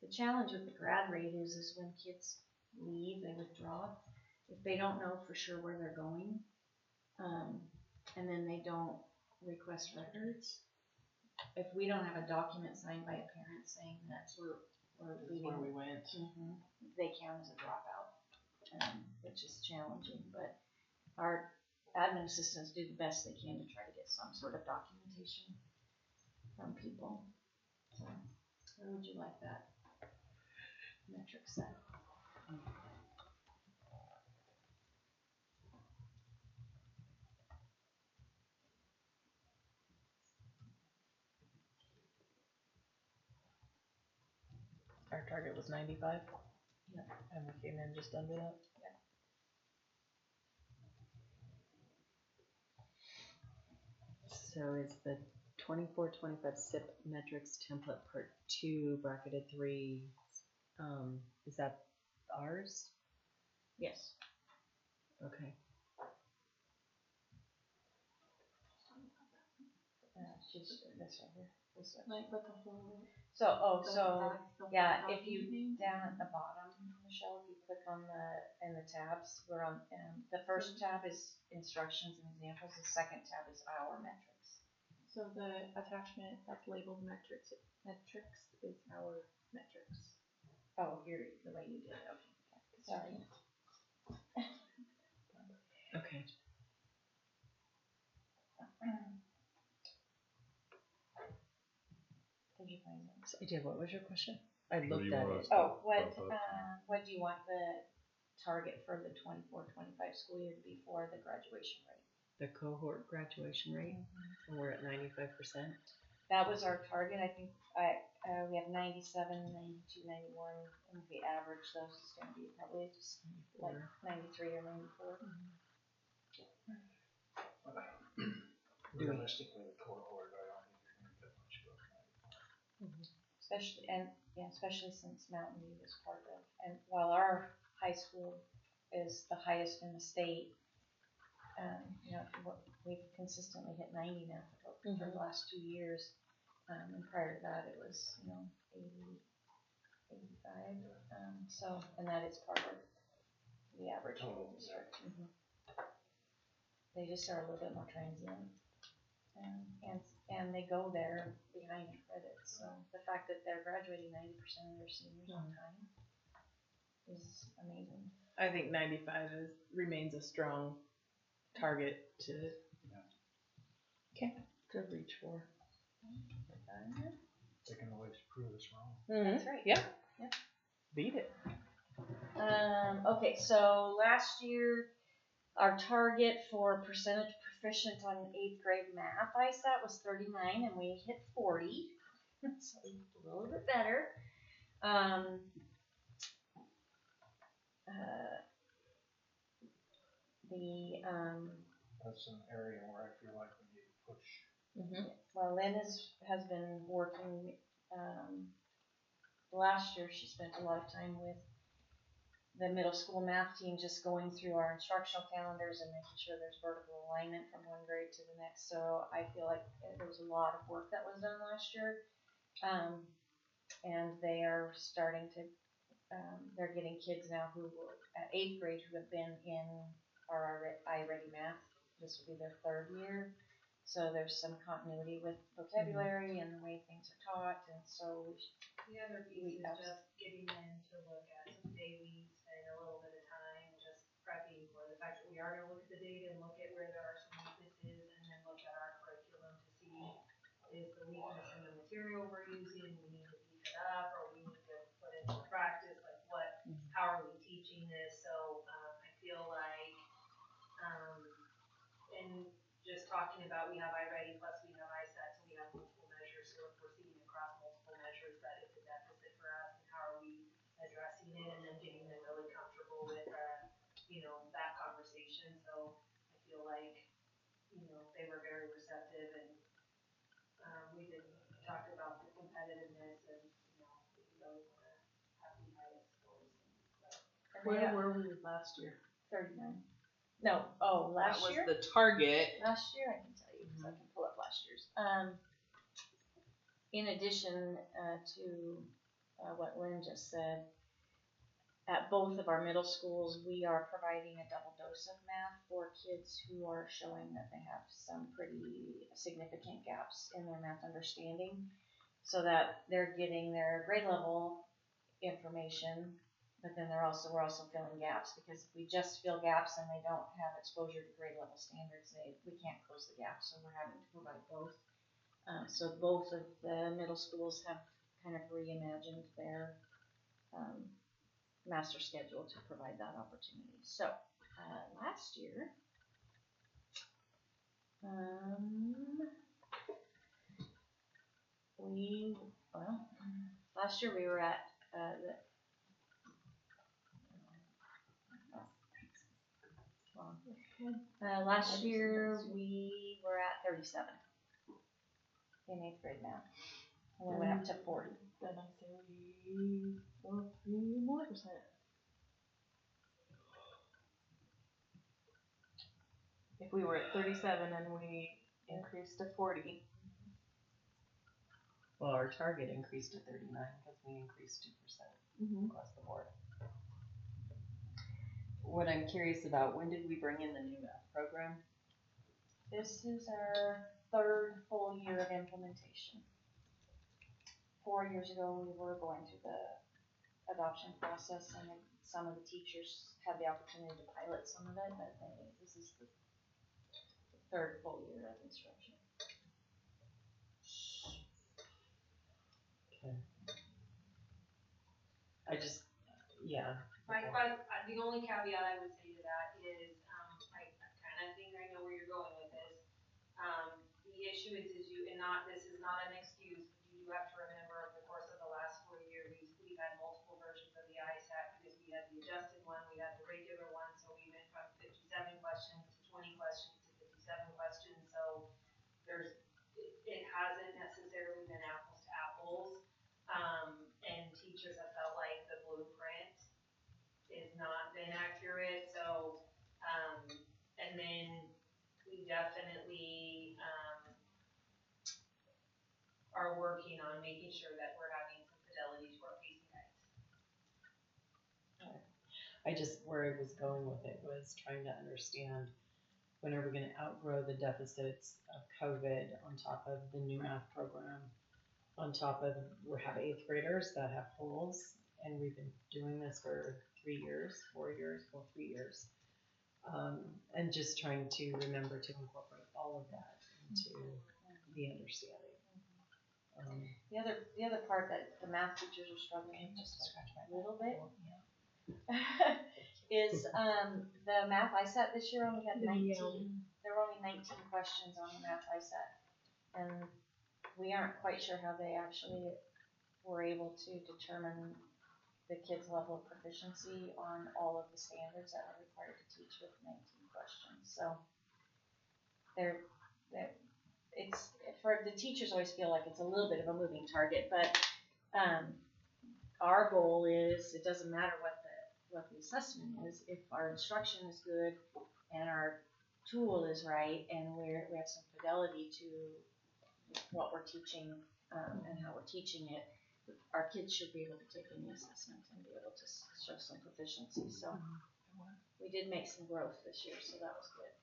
The challenge with the grad rate is when kids leave, they withdraw, if they don't know for sure where they're going, and then they don't request records, if we don't have a document signed by a parent saying that we're leaving, where we went. They count as a dropout, which is challenging, but our admin assistants do the best they can to try to get some sort of documentation from people. So where would you like that metric set? Our target was 95. Yep. And we came in just under that. Yep. So is the 24-25 SIP metrics template part 2 bracketed 3, is that ours? Yes. Okay. She's this right here. This way. Like with the whole. So yeah, if you down at the bottom, Michelle, if you click on the tabs, we're on the first tab is instructions and examples. The second tab is our metrics. So the attachment that's labeled metrics is our metrics. Oh, here, the way you did it, okay, sorry. Okay. Did you find it? So, yeah, what was your question? I What do looked you at want it. us to Oh, bump up? what do you want the target for the 24-25 school year to be for the graduation rate? The cohort graduation rate, and we're at 95%. That was our target, I think, we have 97, 92, 91, and if we average those, it's gonna be probably just like 93 or 94. Realistically, the cohort, I don't think you're gonna get much above that. Especially since Mountain View is part of, and while our high school is the highest in the state, you know, we've consistently hit 90 now for the last 2 years. And prior to that, it was, you know, 80, 85. So, and that is part of the average of the district. They just are a little bit more transient. And they go there behind credits. So the fact that they're graduating 90% of their seniors on time is amazing. I think 95 remains a strong target to reach for. They can always prove us wrong. That's right. Yeah. Beat it. Okay, so last year, our target for percentage proficient on 8th grade math ISAT was 39, and we hit 40. So a little bit better. That's an area where I feel like we need to push. Well, Lynn has been working, last year she spent a lot of time with the middle school math team, just going through our instructional calendars and making sure there's vertical alignment from one grade to the next. So I feel like there was a lot of work that was done last year. And they are starting to, they're getting kids now who were at 8th grade who have been in our iReady math. This will be their 3rd year. So there's some continuity with vocabulary and the way things are taught. And so The other piece is just getting them to look at some dailies and a little bit of time, just prepping for the fact that we are gonna look at the data and look at where there are some weaknesses, and then look at our curriculum to see, is the weakness in the material we're using, we need to beef it up, or we need to put it into practice, like how are we teaching this? So, I feel like, and just talking about, we have iReady plus we have ISAT, so we have multiple measures, so if we're seeing across multiple measures that it's a deficit for us, and how are we addressing it, and then getting them really comfortable with, you know, that conversation. So I feel like, you know, they were very receptive, and we did talk about the competitiveness, and, you know, we really want to have the highest scores. Where were we last year? 39. No, last year? That was the target. Last year, I can tell you, because I can pull up last year's. In addition to what Lynn just said, at both of our middle schools, we are providing a double dose of math for kids who are showing that they have some pretty significant gaps in their math understanding, so that they're getting their grade level information, but then we're also filling gaps, because if we just fill gaps and they don't have exposure to grade level standards, we can't close the gap, so we're having to provide both. So both of the middle schools have kind of reimagined their master schedule to provide that opportunity. So last year, last year we were at last year we were at 37 in 8th grade math, and we went up to 40. Then I say we go 3 more percent. If we were at 37 and we increased to 40. Well, our target increased to 39 because we increased 2% across the board. What I'm curious about, when did we bring in the new math program? This is our third full year of implementation. 4 years ago, we were going through the adoption process, and some of the teachers had the opportunity to pilot some of it, but this is the third full year of instruction. Okay. I just, yeah. The only caveat I would say to that is, I kind of think I know where you're going with this. The issue is this is not an excuse, but you do have to remember over the course of the last 4 years, we've had multiple versions of the ISAT because we had the adjusted one, we had the regular one, so we went from 57 questions to 20 questions to 57 questions, so it hasn't necessarily been apples to apples. And teachers have felt like the blueprint is not been accurate, so, and then we definitely, are working on making sure that we're having some fidelity to our pacing guides. I just, where I was going with it was trying to understand when are we going to outgrow the deficits of COVID on top of the new math program, on top of we have 8th graders that have holes, and we've been doing this for 3 years, 4 years, well, 3 years. And just trying to remember to incorporate all of that into the understanding. The other part that the math teachers are struggling just a little bit is the math ISAT this year only had 19. There were only 19 questions on the math ISAT, and we aren't quite sure how they actually were able to determine the kids' level of proficiency on all of the standards that are required to teach with 19 questions. So it's for the teachers always feel like it's a little bit of a moving target, but our goal is it doesn't matter what the assessment is if our instruction is good and our tool is right and we have some fidelity to what we're teaching and how we're teaching it. Our kids should be able to take any assessment and be able to show some proficiency. So we did make some growth this year, so that was good.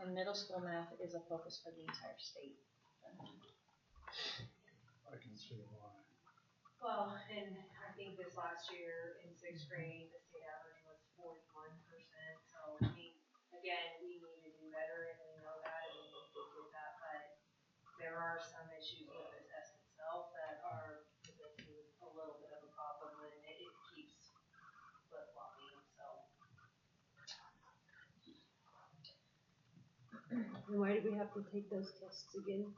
And middle school math is a focus for the entire state. I can see why. Well, and I think this last year in 6th grade, the state average was 41%. So, I mean, again, we need to do better, and we know that, and we need to get that. But there are some issues with the test itself that are presenting a little bit of a problem, and it keeps flip-flopping. So. And why do we have to take those tests again?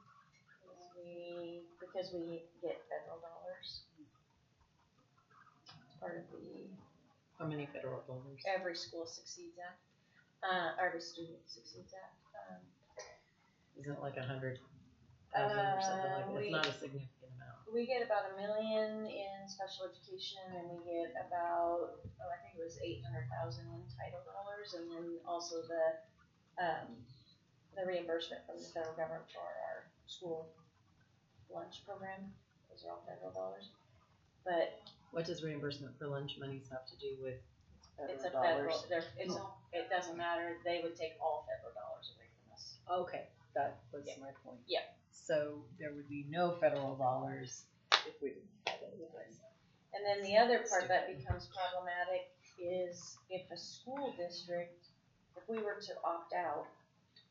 Because we get federal dollars. It's part of the. How many federal dollars? Every school succeeds at. Every student succeeds at. Isn't it like 100,000 or something like that? It's not a significant amount. We get about $1 million in special education, and we get about I think it was 800,000 in title dollars, and then also the reimbursement from the federal government for our school lunch program. Those are all federal dollars. But what does reimbursement for lunch monies have to do with it's a federal. It doesn't matter. They would take all federal dollars away from us. Okay, that was my point. Yeah. So there would be no federal dollars if we didn't have any of this. And then the other part that becomes problematic is if a school district, if we were to opt out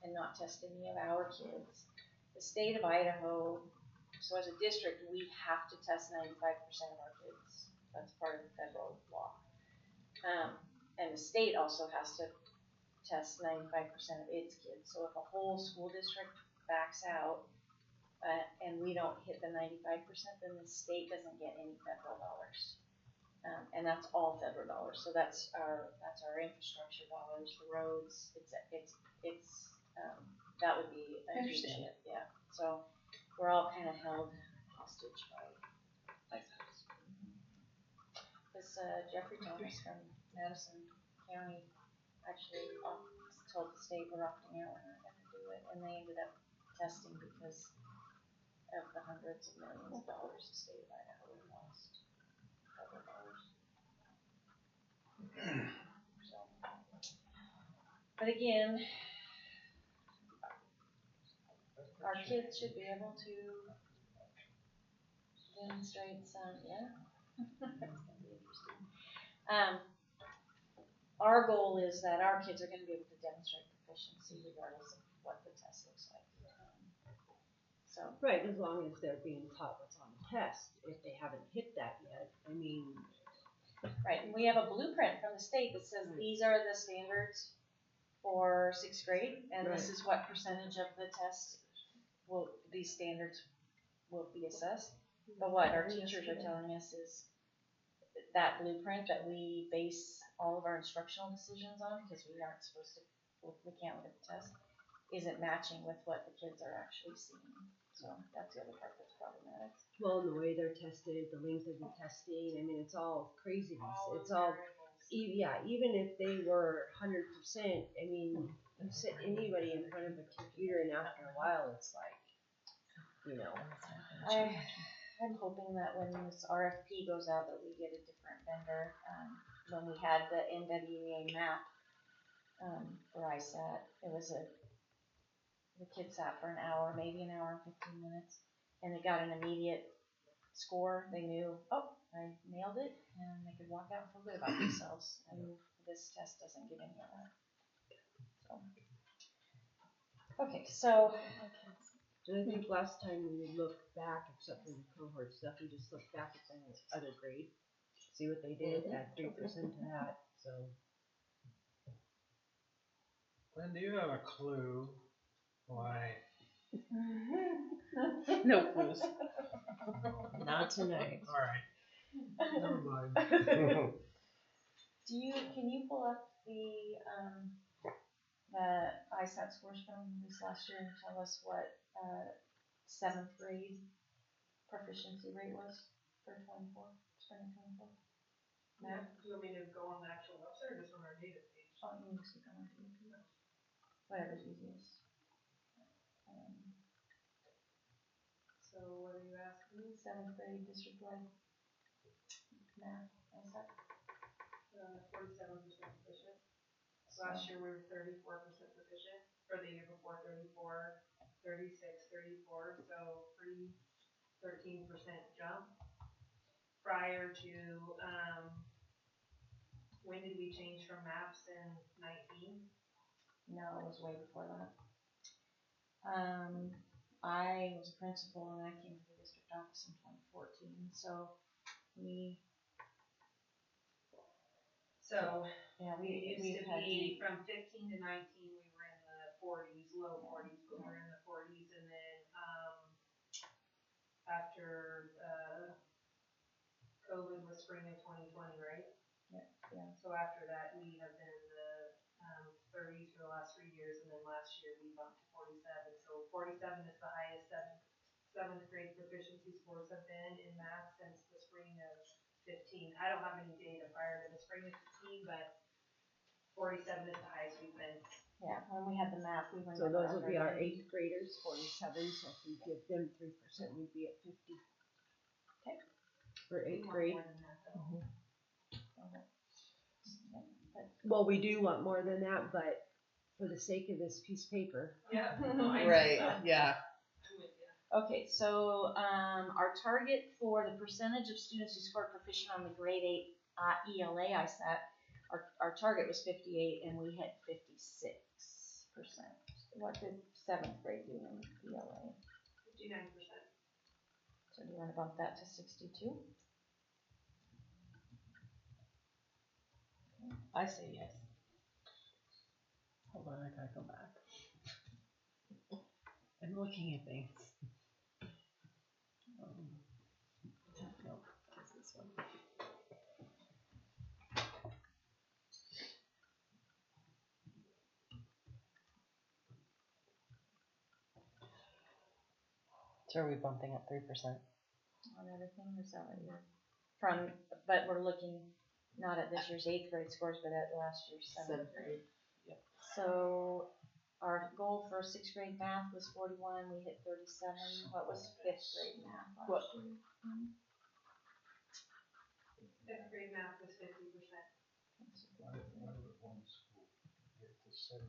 and not test any of our kids, the state of Idaho, so as a district, we have to test 95% of our kids. That's part of the federal law. And the state also has to test 95% of its kids. So if a whole school district backs out and we don't hit the 95%, then the state doesn't get any federal dollars. And that's all federal dollars. So that's our infrastructure dollars, the roads. It's that would be a huge hit. Yeah. So we're all kind of held hostage by ISATs. This Jeffrey Thomas from Madison County actually told the state we're opting out, we're not going to do it, and they ended up testing because of the hundreds of millions of dollars the state of Idaho lost federal dollars. But again, our kids should be able to demonstrate some, yeah. That's gonna be interesting. Our goal is that our kids are gonna be able to demonstrate proficiency regardless of what the test looks like. So. Right, as long as they're being taught what's on the test. If they haven't hit that yet, I mean. Right, and we have a blueprint from the state that says these are the standards for 6th grade, and this is what percentage of the test these standards will be assessed. But what our teachers are telling us is that blueprint that we base all of our instructional decisions on, because we aren't supposed to, we can't look at the test, isn't matching with what the kids are actually seeing. So that's the other part that's problematic. Well, the way they're tested, the length of the testing, I mean, it's all craziness. It's all, yeah, even if they were 100%, I mean, you sit anybody in front of a computer and after a while it's like, you know. I'm hoping that when this RFP goes out that we get a different vendor. When we had the NWEA map for ISAT, the kids sat for an hour, maybe an hour and 15 minutes, and they got an immediate score. They knew, oh, I nailed it, and they could walk out and feel good about themselves. And this test doesn't get any of that. So. Okay, so. And I think last time we looked back, except for the cohort stuff, we just looked back at the other grade, see what they did, add 3% to that, so. Glenn, do you have a clue why? No clues. Not tonight. All right. Never mind. Can you pull up the ISAT scores from this last year and tell us what 7th grade proficiency rate was for spring of 24? Yeah, do you want me to go on the actual website or just on our data page? Oh, you can just click on our data page. Whatever's easiest. So what are you asking me? 7th grade district-wide math, ISAT. 47% proficient. Last year we were 34% proficient. For the year before 34, 36, 34. So pretty 13% jump. Prior to when did we change from maps in 19? No, it was way before that. I was a principal and I came to the district office in 2014. So we. So yeah, we used to be from 15 to 19. We were in the 40s, low 40s, but we were in the 40s, and then after COVID was spring of 2020, right? Yeah. So after that, we have been in the 30s for the last 3 years, and then last year we bumped to 47. So 47 is the highest 7th grade proficiency scores have been in math since the spring of 15. I don't have any data prior to the spring of 15, but 47 is the highest we've been. Yeah, when we had the math, we went. So those would be our 8th graders, 47. So if we give them 3%, we'd be at 50. Okay. For 8th grade. Mm-hmm. Well, we do want more than that, but for the sake of this piece of paper. Yeah. Right. Yeah. Okay, so our target for the percentage of students who scored proficient on the grade 8 ELA ISAT, our target was 58, and we hit 56%. What did 7th grade do in ELA? 59%. So do you want to bump that to 62? I say yes. Hold on, I gotta go back. I'm looking at things. Nope, it's this one. So are we bumping up 3%? On everything, is that what you're from? But we're looking not at this year's 8th grade scores, but at last year's 7th grade. Yep. So our goal for 6th grade math was 41. We hit 37. What was 5th grade math last year? 5th grade math was 50%. Why would one school get to 77%.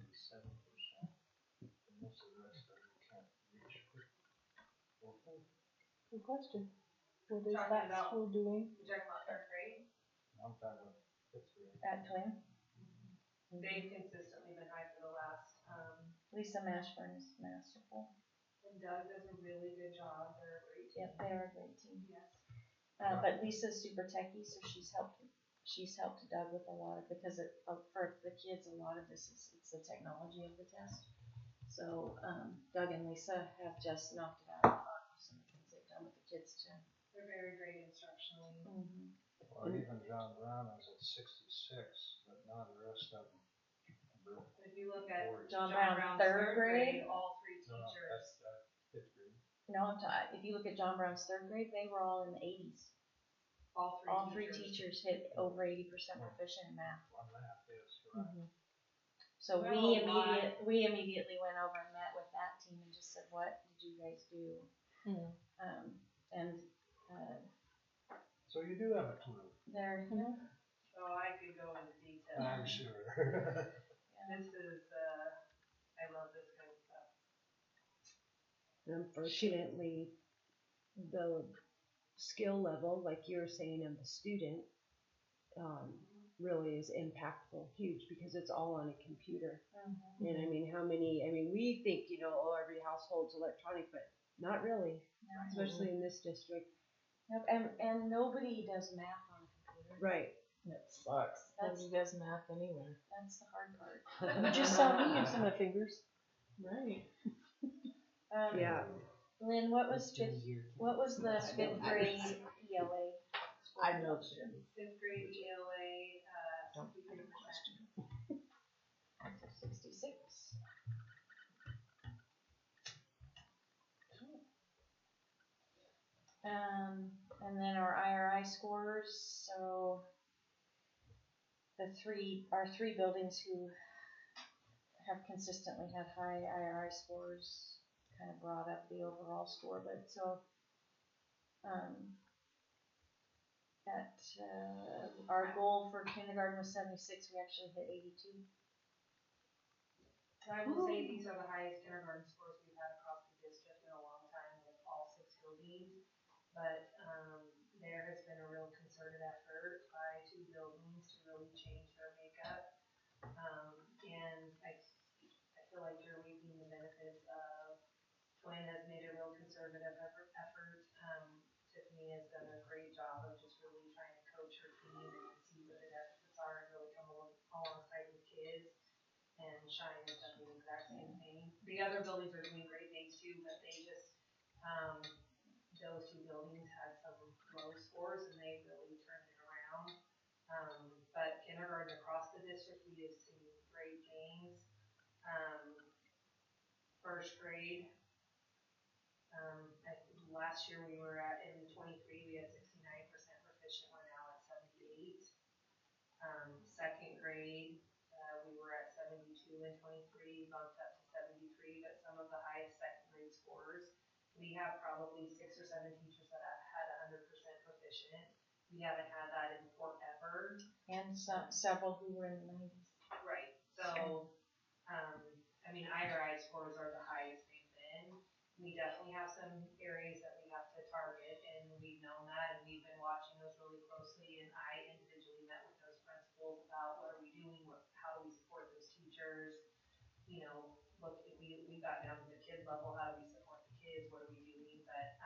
And most of the rest of them can't reach. Good question. What is Talking that about- school doing? You're talking about third grade? I'm talking about fifth grade. At Twin, They've consistently been high for the last, Lisa Mashburn is masterful. and Doug does a really good job. They're a great team. Yep, they are a great team. Yes. But Lisa's super techie, so she's helped Doug with a lot of, because for the kids, a lot of this is, it's the technology of the test. So, Doug and Lisa have just knocked it out of the park with some of the things they've done with the kids too. They're very great instructionally. Mm-hmm. Well, even John Brown is at 66, but now the rest of them. If you look at John Brown's Brown, third grade? all three No, teachers. that's fifth grade. No, if you look at John Brown's third grade, they were all in the 80s. All three teachers hit over 80% proficient in math. On math, yes, right. Mm-hmm. So Well, we immediately went over and met with that team and just said, what did you guys do? So you do have a clue. They're, Oh, I could go into detail. I'm sure. This is, I love this kind of stuff. Unfortunately, the skill level, like you're saying, of the student, really is impactful, huge, because it's all on a computer. Mm-hmm. And I mean, we think, oh, every household's electronic, but not really, especially in this district. Yep, and nobody does math on a computer. Right. That sucks. That's- Nobody does math anywhere. That's the hard part. You just saw me using my fingers. Right. Yeah. Lynn, what was the fifth grade ELA? I know. Fifth grade ELA, Don't 63%. 66. And then our IRI scores, so our three buildings who have consistently had high IRI scores kind of brought up the overall score, but so our goal for kindergarten was 76, we actually hit 82. I will say these are the highest kindergarten scores we've had across the district in a long time with all 6 buildings. But there has been a real concerted effort by 2 buildings to really change their makeup. And I feel like you're reaping the benefits of Twin has made a real conservative effort. Tiffany has done a great job of just really trying to coach her team and see what the deficits are and really come alongside with kids. And Shine has done the exact same thing. The other buildings are doing great things too, but they just, those 2 buildings had some low scores and they really turned it around. But kindergarten across the district, we have seen great gains. First grade, last year we were at, in 23, we had 69% proficient, we're now at 78. Second grade, we were at 72 in 23, bumped up to 73, but some of the highest second grade scores. We have probably 6 or 7 teachers that have had 100% proficient. We haven't had that in forever. And several who were in the 90s. Right. So, I mean, IRI scores are the highest they've been. We definitely have some areas that we have to target, and we've known that, and we've been watching those really closely. And I individually met with those principals about what are we doing, how do we support those teachers. Look, if we got down to the kid level, how do we support the kids? What are we doing? But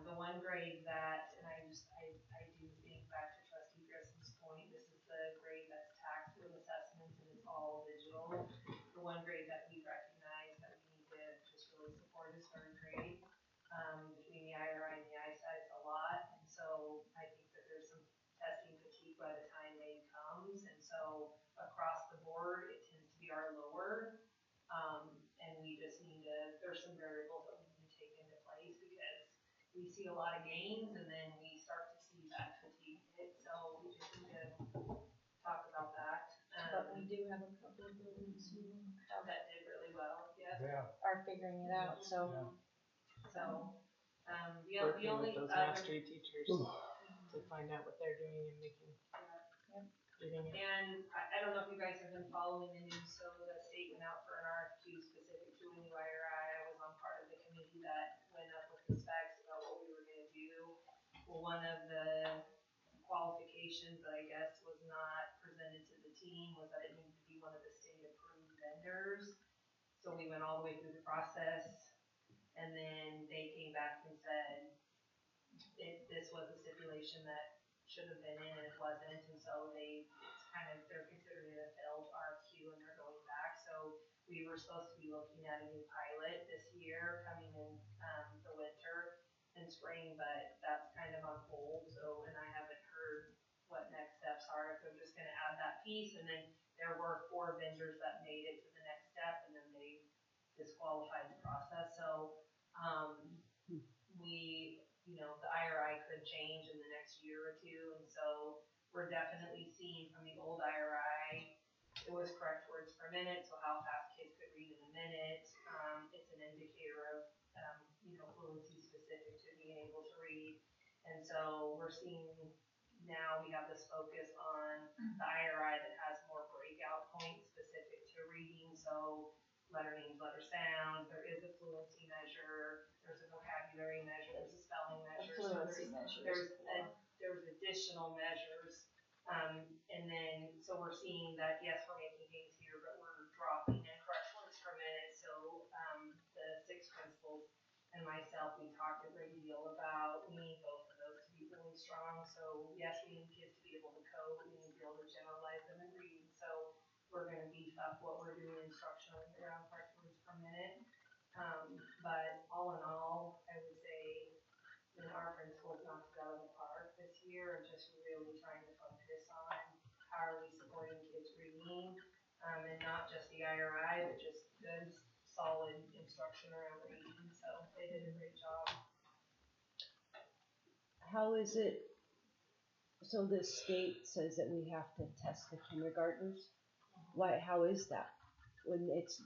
the one grade that, and I do think back to Trustee Grissom's point, this is the grade that's taxed with assessments and it's all digital. The one grade that we recognize that we need to just really support is third grade. Between the IRI and the eyesight, it's a lot. And so I think that there's some testing fatigue by the time May comes. And so across the board, it tends to be our lower. And we just need to, there's some variables that we need to take into place because we see a lot of gains and then we start to see that fatigue hit. So we just need to talk about that. But we do have a couple of buildings who that did really well. Yes. Yeah. are figuring it out. So, the only with those other mastery teachers to find out what they're doing and making. yep. getting it. And I don't know if you guys have been following the news, so the state went out for an RFQ specific to a new IRI. I was on part of the committee that went up with the specs about what we were gonna do. Well, one of the qualifications that I guess was not presented to the team was that it needed to be one of the state approved vendors. So we went all the way through the process, and then they came back and said this was a stipulation that should have been in and it wasn't, and so they're considering it a failed RFQ and they're going back. So we were supposed to be looking at a new pilot this year coming in the winter and spring, but that's kind of on hold. So, and I haven't heard what next steps are, if they're just gonna add that piece, and then there were 4 vendors that made it to the next step and then they disqualified the process. So the IRI could change in the next year or two, and so we're definitely seeing from the old IRI, it was correct words per minute, so how fast kids could read in a minute. It's an indicator of fluency specific to being able to read, and so we're seeing now we have this focus on the IRI that has more breakout points specific to reading, so letter names, letter sounds, there is a fluency measure, there's a vocabulary measure, there's a spelling measure. There's additional measures. And then, so we're seeing that, yes, we're making gains here, but we're dropping in correct words per minute. So the 6 principals and myself, we talked a great deal about we need both of those to be really strong. So yes, we need kids to be able to code, we need to be able to generalize them and read. So we're going to beef up what we're doing instructionally around correct words per minute. But all in all, I would say our principals knocked it out of the park this year, just really trying to focus on how are we supporting kids reading, and not just the IRI, but just good, solid instruction around reading. So they did a great job. How is it? So the state says that we have to test the kindergartners. Why? How is that when it's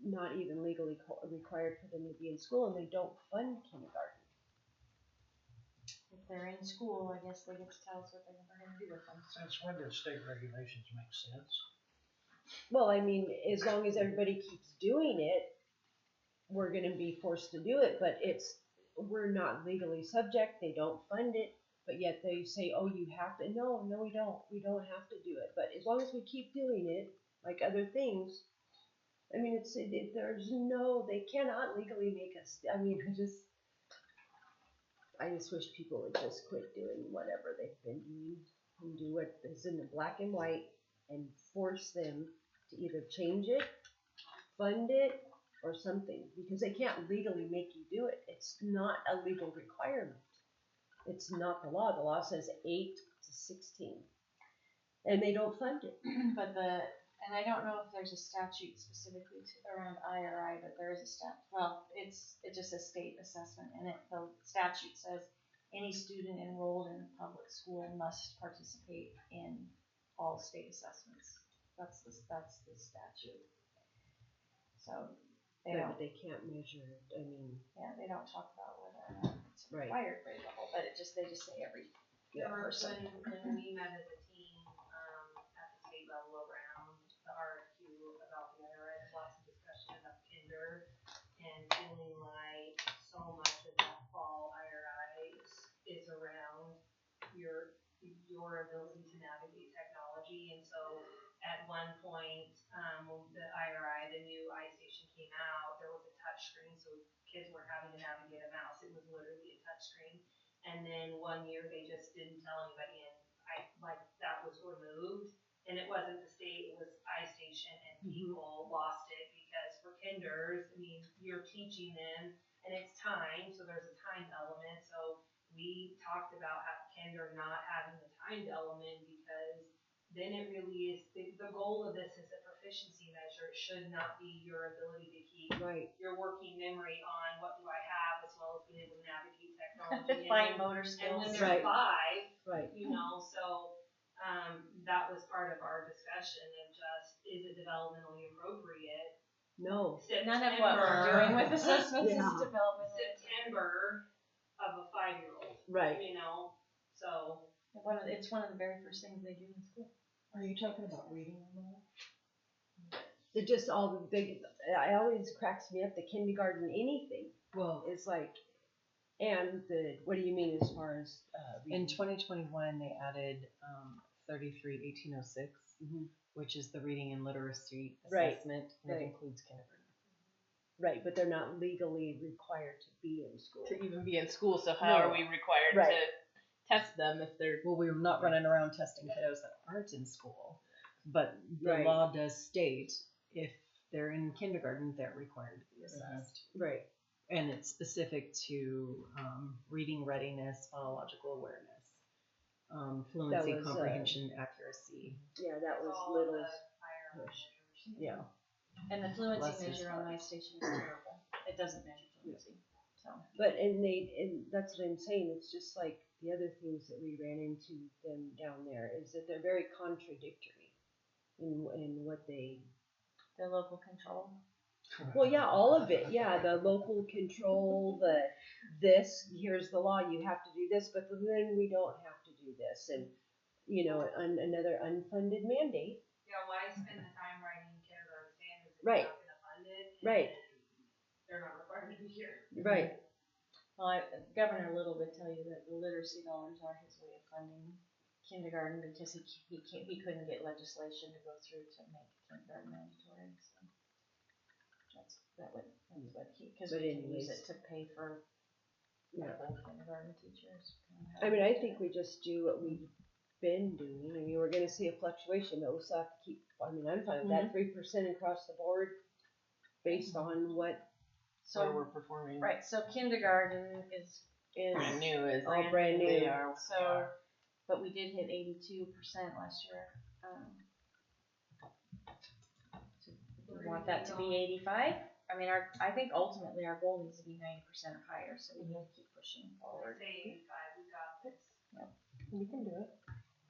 not even legally required for them to be in school and they don't fund kindergarten? If they're in school, I guess they get to tell us what they're going to do with them. Since when do state regulations make sense? Well, I mean, as long as everybody keeps doing it, we're going to be forced to do it, but we're not legally subject. They don't fund it, but yet they say, oh, you have to. No, we don't. We don't have to do it. But as long as we keep doing it, like other things, I mean, they cannot legally make us. I mean, I just wish people would just quit doing whatever they've been doing and do what is in the black and white and force them to either change it, fund it, or something, because they can't legally make you do it. It's not a legal requirement. It's not the law. The law says 8 to 16, and they don't fund it. And I don't know if there's a statute specifically around IRI, but there is a it just says state assessment, and the statute says any student enrolled in a public school must participate in all state assessments. That's the statute. So They can't measure it. I mean, yeah, they don't talk about whether or not it's required grade level, but they just say every person. When we met as a team at the state level around the RFQ about the IRA, lots of discussion about kinder and feeling like so much of that fall IRI is around your ability to navigate technology. And so at one point, when the IRI, the new iStation came out, there was a touch screen, so kids weren't having to navigate a mouse. It was literally a touch screen. And then one year they just didn't tell anybody, and that was removed. And it wasn't the state, it was iStation, and people lost it because for kinders, I mean, you're teaching them, and it's time, so there's a time element. So we talked about kinder not having the timed element, because then it really is, the goal of this is a proficiency measure. It should not be your ability to keep your working memory on what do I have, as well as being able to navigate technology. Fine motor skills. And when they're 5, right. So that was part of our discussion of just, is it developmentally appropriate? No. None of what we're doing with assessments is developmentally September of a 5-year-old. Right. So it's one of the very first things they do in school. Are you talking about reading them all? It just all they. I always cracks me up. The kindergarten anything Well, is like, and the what do you mean as far as in reading? 2021, they added 33-1806, which is the reading and literacy Right, assessment, and right. it includes kindergarten. Right, but they're not legally required to be in school. To even be in school, so how No. are we required Right. to test them if they're? Well, we're not running around testing kiddos that aren't in school, but the Right. law does state if they're in kindergarten, they're required to be assessed. Right. And it's specific to reading readiness, phonological awareness, fluency, That was, comprehension, accuracy. Yeah, that was All little. the higher push. Yeah. And the fluency Bless his measure on heart. my station is terrible. It doesn't measure fluency. So But and that's what I'm saying. It's just like the other things that we ran into them down there is that they're very contradictory in what they. the local control. Well, yeah, all of it. Yeah, the local control, this. Here's the law. You have to do this, but then we don't have to do this, and another unfunded mandate. Yeah, why spend the time writing kindergarten standards if Right. you're not gonna fund it? Right. And they're not required to be here. Right. Well, Governor Little would tell you that the literacy dollars are his way of funding kindergarten because he couldn't get legislation to go through to make kindergarten mandatory. So that's what he because But we can use anyways. it to pay for Yeah. local kindergarten teachers. I mean, I think we just do what we've been doing. I mean, we're going to see a fluctuation, but we still have to keep. I mean, I'm fine with that 3% across the board, based on what. So we're performing. Right, so kindergarten is Brand new, is all brand new. They are. So, but we did hit 82% last year. So we want that to be 85. I mean, I think ultimately our goal needs to be 90% or higher, so we need to keep pushing forward. Say 85, we got this. You can do it.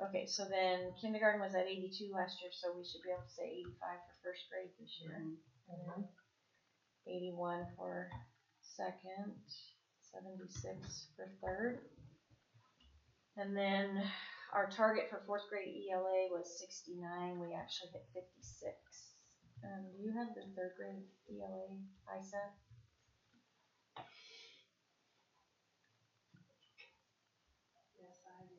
Okay, so then kindergarten was at 82 last year, so we should be able to say 85 for first grade this year. And then 81 for second, 76 for third. And then our target for fourth grade ELA was 69. We actually hit 56. Do you have the third grade ELA ISET? Yes, I do.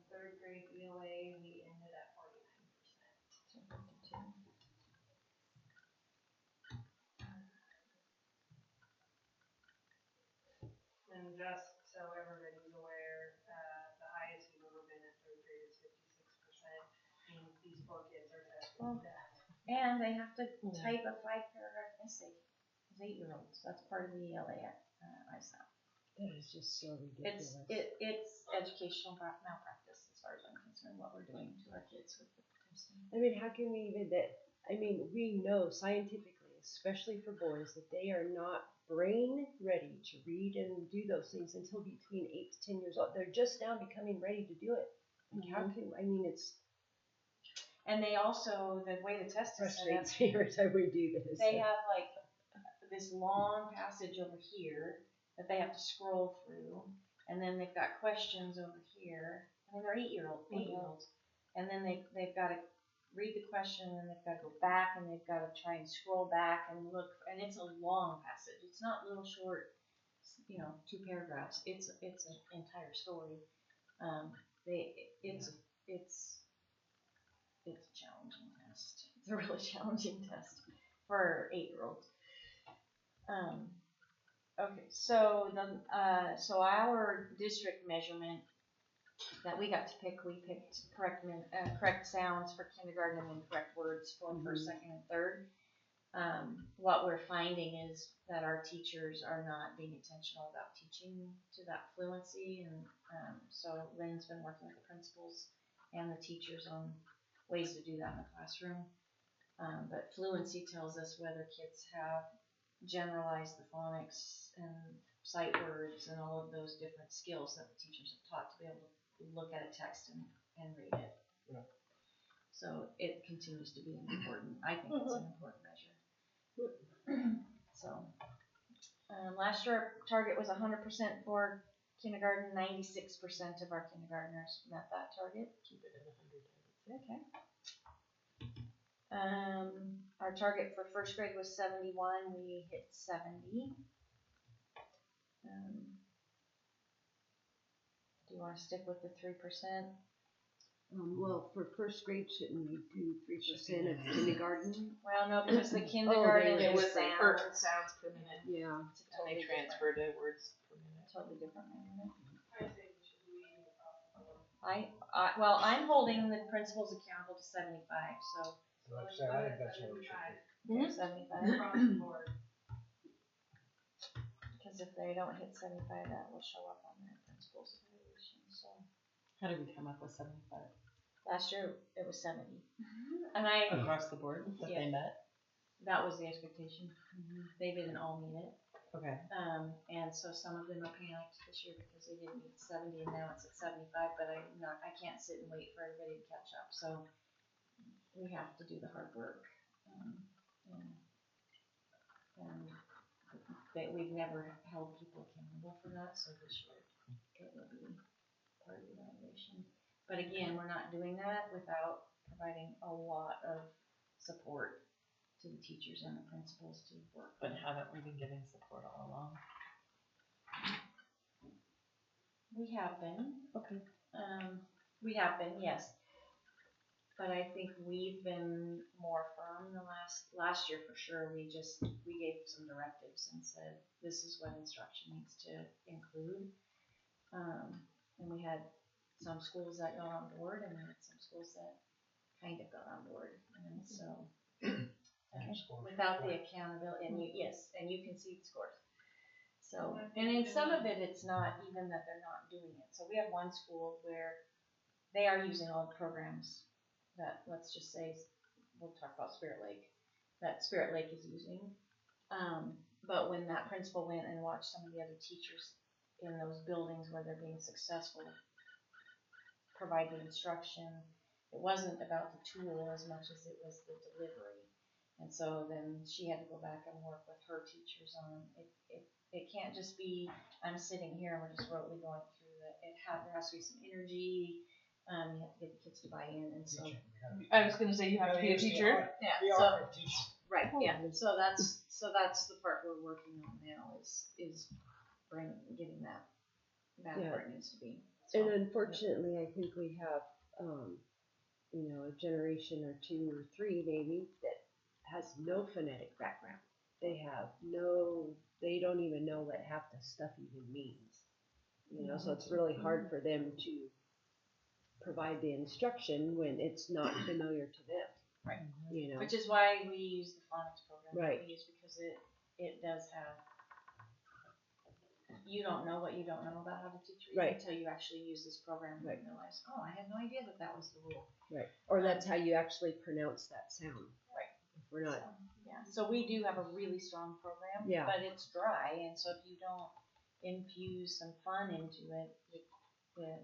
Third grade ELA, we ended at 49%. So 52. And just so everybody's aware, the highest we've ever been at third grade is 56%. And these poor kids are tested to death. And they have to type a 5-paragraph essay as 8-year-olds. That's part of the ELA ISAP. That is just so ridiculous. It's educational malpractice as far as I'm concerned. What we're doing to our kids with the testing. I mean, how can we even that? I mean, we know scientifically, especially for boys, that they are not brain ready to read and do those things until between 8 to 10 years old. They're just now becoming ready to do it. Like, how can I mean it's. And they also, the way the test is set up, Frustrates me every time we do this. they have like this long passage over here that they have to scroll through, and then they've got questions over here. I mean, they're 8-year-olds, and then they've got to read the question, and they've got to go back, and they've got to try and scroll back and look, and it's a long passage. It's not little short, 2 paragraphs. It's an entire story. It's a challenging test. It's a really challenging test for 8-year-olds. Okay, so our district measurement that we got to pick, we picked correct sounds for kindergarten and then correct words for first, second, and third. What we're finding is that our teachers are not being intentional about teaching to that fluency, and so Lynn's been working with the principals and the teachers on ways to do that in the classroom. But fluency tells us whether kids have generalized the phonics and sight words and all of those different skills that the teachers have taught to be able to look at a text and read it. Yeah. So it continues to be important. I think it's an important measure. So last year our target was 100% for kindergarten, 96% of our kindergartners met that target. Keep it at 100. Okay. Our target for first grade was 71, we hit 70. Do you wanna stick with the 3%? Well, for first grade, shouldn't we do 3% of kindergarten? Well, no, because the kindergarten It is was sound. sounds per minute. Yeah. It's a And totally they different- transferred it words per minute. Totally different measurement. I say we should leave it across the board. Well, I'm holding the principals accountable to 75, so. Like I said, I think that's what we should do. Okay, 75. Across the board. Because if they don't hit 75, that will show up on their principal's evaluation, so. How did we come up with 75? Last year, it was 70. And I, Across the board that they met? that was the expectation. They didn't all meet it. Okay. And so some of them are panicked this year because they didn't meet 70 and now it's at 75, but I can't sit and wait for everybody to catch up, so we have to do the hard work. And we've never held people accountable for that, so this year it will be part of the evaluation. But again, we're not doing that without providing a lot of support to the teachers and the principals to work. But haven't we been giving support all along? We have been. Okay. We have been, yes. But I think we've been more firm the last year for sure. We gave some directives and said, this is what instruction needs to include. And we had some schools that got on board and we had some schools that kind of got on board. And so, without the accountability, and you can see the scores. So, and in some of it, it's not even that they're not doing it. So we have one school where they are using all the programs that, let's just say, we'll talk about Spirit Lake, that Spirit Lake is using. But when that principal went and watched some of the other teachers in those buildings where they're being successful provide the instruction, it wasn't about the tool as much as it was the delivery. And so then she had to go back and work with her teachers on it. It can't just be, I'm sitting here and we're just rotely going through it. There has to be some energy. You have to get the kids to buy in, and so. I was gonna say you have to be a teacher. Yeah. We So, are a teacher. right. Yeah. So that's the part we're working on now is getting that where it needs to be. So, And unfortunately, I think we have, a generation or two or three maybe that has no phonetic background. They don't even know what half the stuff even means. So it's really hard for them to provide the instruction when it's not familiar to them. Right. You know. Which is why we use the phonics program Right. that we use, because it does have. You don't know what you don't know about how to teach reading Right. until you actually use this program and realize, oh, I had no idea that was the rule. Right. Or that's how you actually pronounce that sound. Right. If we're not. So we do have a really strong program. Yeah. But it's dry, and so if you don't infuse some fun into it, the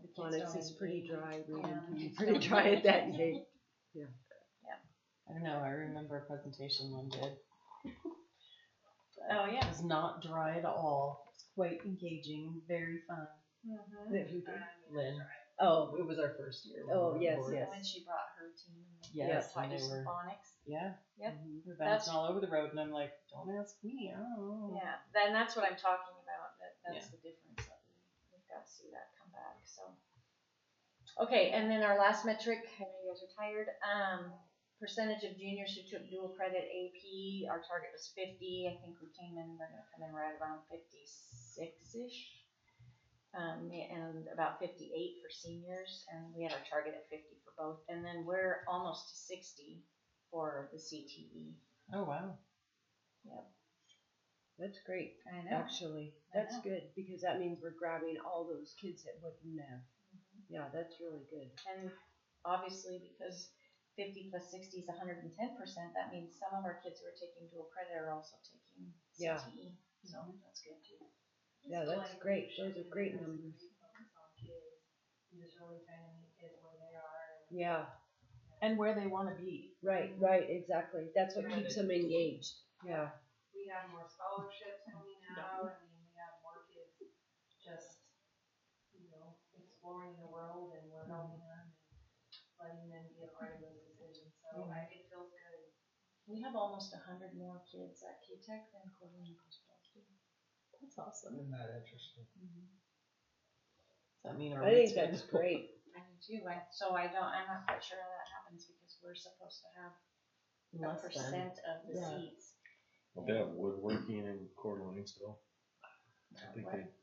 kids Phonics don't is pretty engage. dry. Reading Yeah, can be kids pretty don't dry at that engage. age. I don't know, I remember a presentation one did. Oh, yeah. It was not dry at all. It was quite engaging, very fun. Mm-hmm. Lynn. Oh. It was our first year. Oh, yes, Board. yes. When she brought her team and Yes, taught and you they some were- phonics. Yeah. Yep. We're That's- bouncing all over the road, and I'm like, don't ask me. I don't know. Yeah, then that's what I'm talking about. That's the difference. That we've got to see that come back. So, okay, and then our last metric. I know you guys are tired. Percentage of juniors who took dual credit AP. Our target was 50. I think we're gonna come in right around 56-ish. And about 58 for seniors, and we had our target at 50 for both. And then we're almost to 60 for the CTE. Oh, wow. Yep. That's great. I know. Actually, I that's know. good because that means we're grabbing all those kids that wouldn't have. Yeah, that's really good. And obviously, because 50 plus 60 is 110%, that means some of our kids who are taking dual credit are also taking Yeah. CTE. So that's good too. Yeah, that's great. Those are great numbers. You just really trying to meet kids where they are. Yeah. And where they want to be. Right, exactly. That's what keeps them engaged. Yeah. We have more scholarships coming out. I mean, we have more kids just exploring the world and we're helping them and letting them be a part of those decisions. So it feels good. We have almost 100 more kids at K-Tech than Coeur d'Alene Post Falls do. That's awesome. Isn't that interesting? Does that mean our I think rates are that's gonna go great. I do too. I'm not quite sure how that happens because we're supposed to have a less than? percent of the Yeah. seats. Well, they have woodworking in Coeur d'Alene still.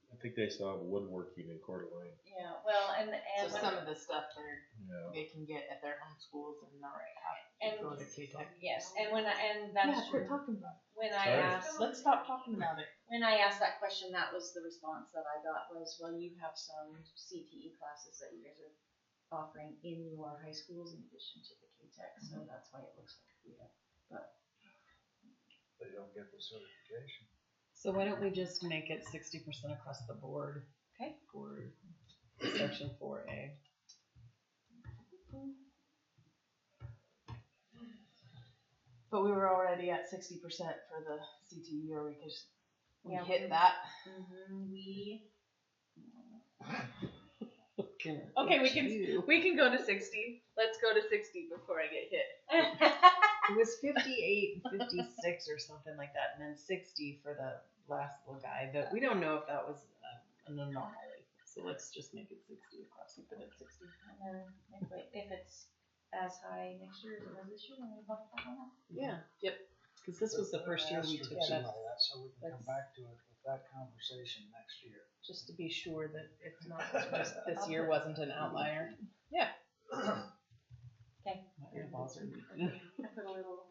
I think they still have woodworking in Coeur d'Alene. Yeah, well, and So some of the stuff Yeah. they can get at their own schools and not and go to K-Tech. yes, and that's true. talking about it. When I Sorry. asked, Let's stop talking about it. when I asked that question, that was the response that I got was, well, you have some CTE classes that you guys are offering in your high schools in addition to the K-Tech, so that's why it looks like we have. But They don't get the certification. So why don't we just make it 60% across the board? Okay. For section 4A. But we were already at 60% for the CTE, or we hit that. we. Okay, we can go to 60. Let's go to 60 before I get hit. It was 58 and 56 or something like that, and then 60 for the last little guy. But we don't know if that was an anomaly. So let's just make it 60 across. Keep it at 60. And then if it's as high next year as it was this year, then we bump it back on that. Yeah. Yep. Because this was the first year we took that. that. So we can come back to it with that conversation next year. Just to be sure that it's not just this year wasn't an outlier. Yeah. Okay. My earballs are I put a little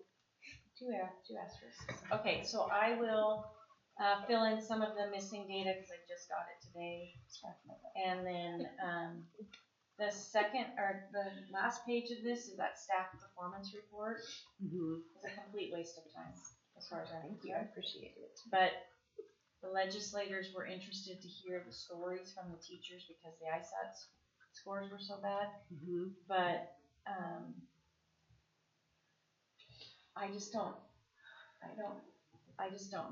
two asterisks. Okay, so I will fill in some of the missing data because I just got it today. And then the second or the last page of this is that staff performance report. It's a complete waste of time as far as I'm concerned. I appreciate it. But the legislators were interested to hear the stories from the teachers because the ISAT scores were so bad. But I just don't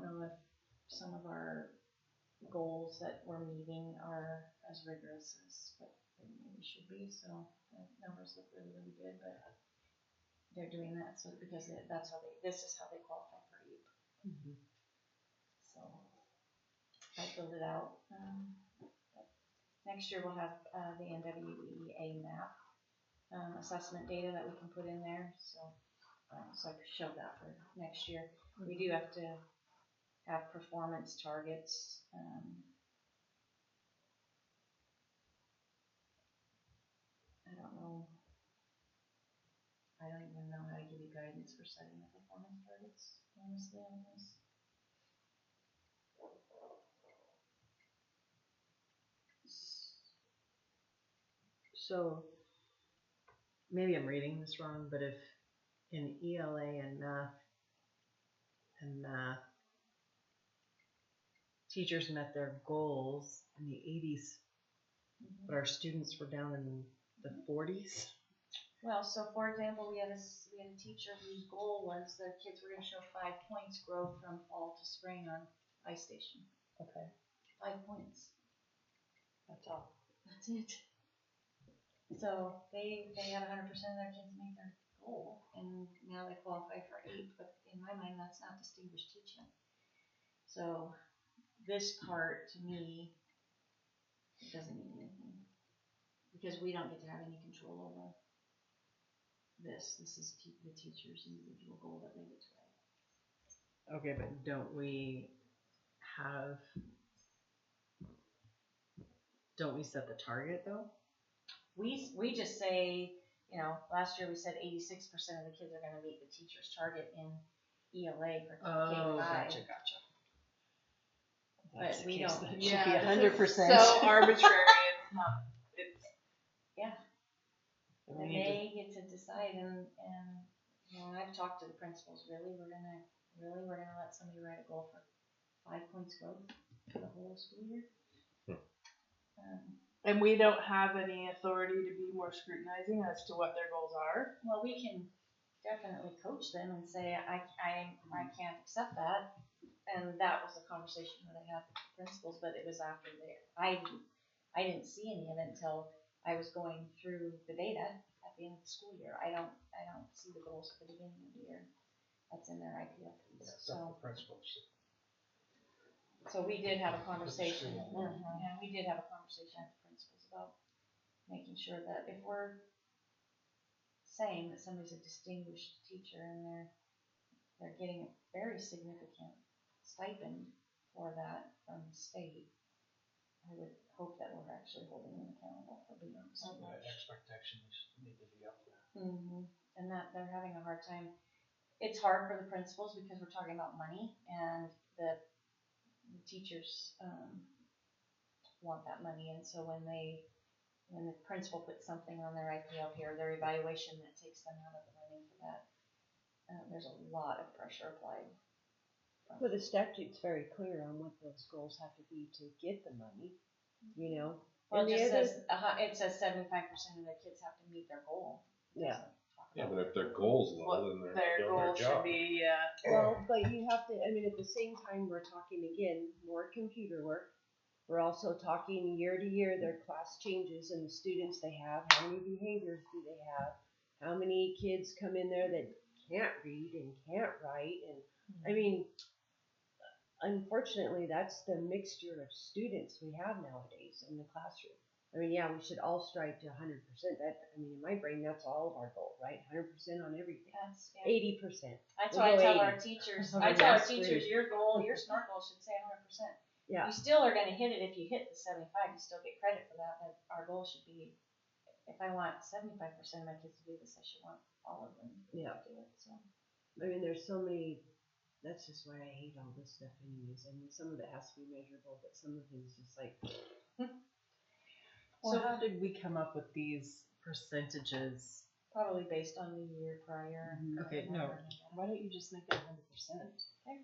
know if some of our goals that we're meeting are as rigorous as what they maybe should be. So the numbers look really, really good, but they're doing that so because this is how they qualify for APE. So I filled it out. Next year we'll have the NWEA map assessment data that we can put in there. So I could show that for next year. We do have to have performance targets. I don't even know how to give you guidance for setting the performance targets, honestly, on this. So maybe I'm reading this wrong, but if in ELA and math, teachers met their goals in the 80s, but our students were down in the 40s. Well, so for example, we had a teacher whose goal was the kids were going to show 5 points growth from fall to spring on ice station. Okay. 5 points. That's all. That's it. So they had 100% of their kids meet their goal, and now they qualify for APE. But in my mind, that's not distinguished teaching. So this part to me doesn't mean anything because we don't get to have any control over this. This is the teacher's individual goal that they get to write. Okay, but don't we set the target though? We just say, last year we said 86% of the kids are going to meet the teacher's target in ELA for K-5. Gotcha. But we don't. It should be 100%. So arbitrary. It's not. And they get to decide, and I've talked to the principals. Really, we're gonna let somebody write a goal for 5 points growth for the whole school year. And we don't have any authority to be more scrutinizing as to what their goals are. Well, we can definitely coach them and say, I can't accept that. And that was a conversation that I had with the principals, but it was after I I didn't see any of it until I was going through the data at the end of the school year. I don't see the goals at the beginning of the year. That's in their IPLPs. Except for principals. So we did have a conversation. School. Yeah, we did have a conversation with the principals about making sure that if we're saying that somebody's a distinguished teacher and they're getting a very significant stipend for that from the state, I would hope that we're actually holding them accountable for being distinguished. Expectations need to be up there. And that they're having a hard time. It's hard for the principals because we're talking about money, and the teachers want that money, and so when the principal puts something on their IPLP or their evaluation that takes them out of the running for that, there's a lot of pressure applied. Well, the statute's very clear on what those goals have to be to get the money, you know. Well, And it just the says, it says 75% of their kids have to meet their goal. Yeah. Yeah, but if their goal's low, then they're doing their job. be, Well, but you have to, I mean, at the same time, we're talking again, more computer work. We're also talking year to year, their class changes and the students they have, how many behaviors do they have, how many kids come in there that can't read and can't write, and I mean, unfortunately, that's the mixture of students we have nowadays in the classroom. I mean, yeah, we should all strive to 100%. That, I mean, in my brain, that's all of our goal, right? 100% on everything. That's, 80%. That's why I tell our teachers, your goal, your SMART goal should say 100%. Yeah. You still are going to hit it if you hit the 75. You still get credit for that. But our goal should be, if I want 75% of my kids to do this, I should want all of them to do it. So, I mean, there's so many. That's just why I hate all this stuff, anyways. I mean, some of it has to be measurable, but some of it is just like. So how did we come up with these percentages? Probably based on the year prior. Okay, no. Why don't you just make it 100%? Okay.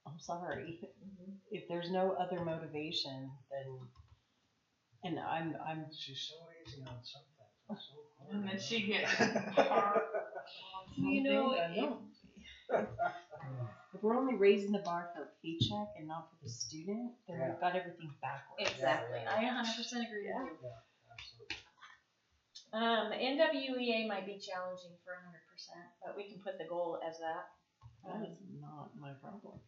I'm sorry. If there's no other motivation, then, and I'm. She's so easy on some things. I'm so hard. and then she gets hard. You know, if we're only raising the bar for a paycheck and not for the student, then we've got everything backwards. Exactly. I 100% agree with you. NWEA might be challenging for 100%, but we can put the goal as that. That is not my problem.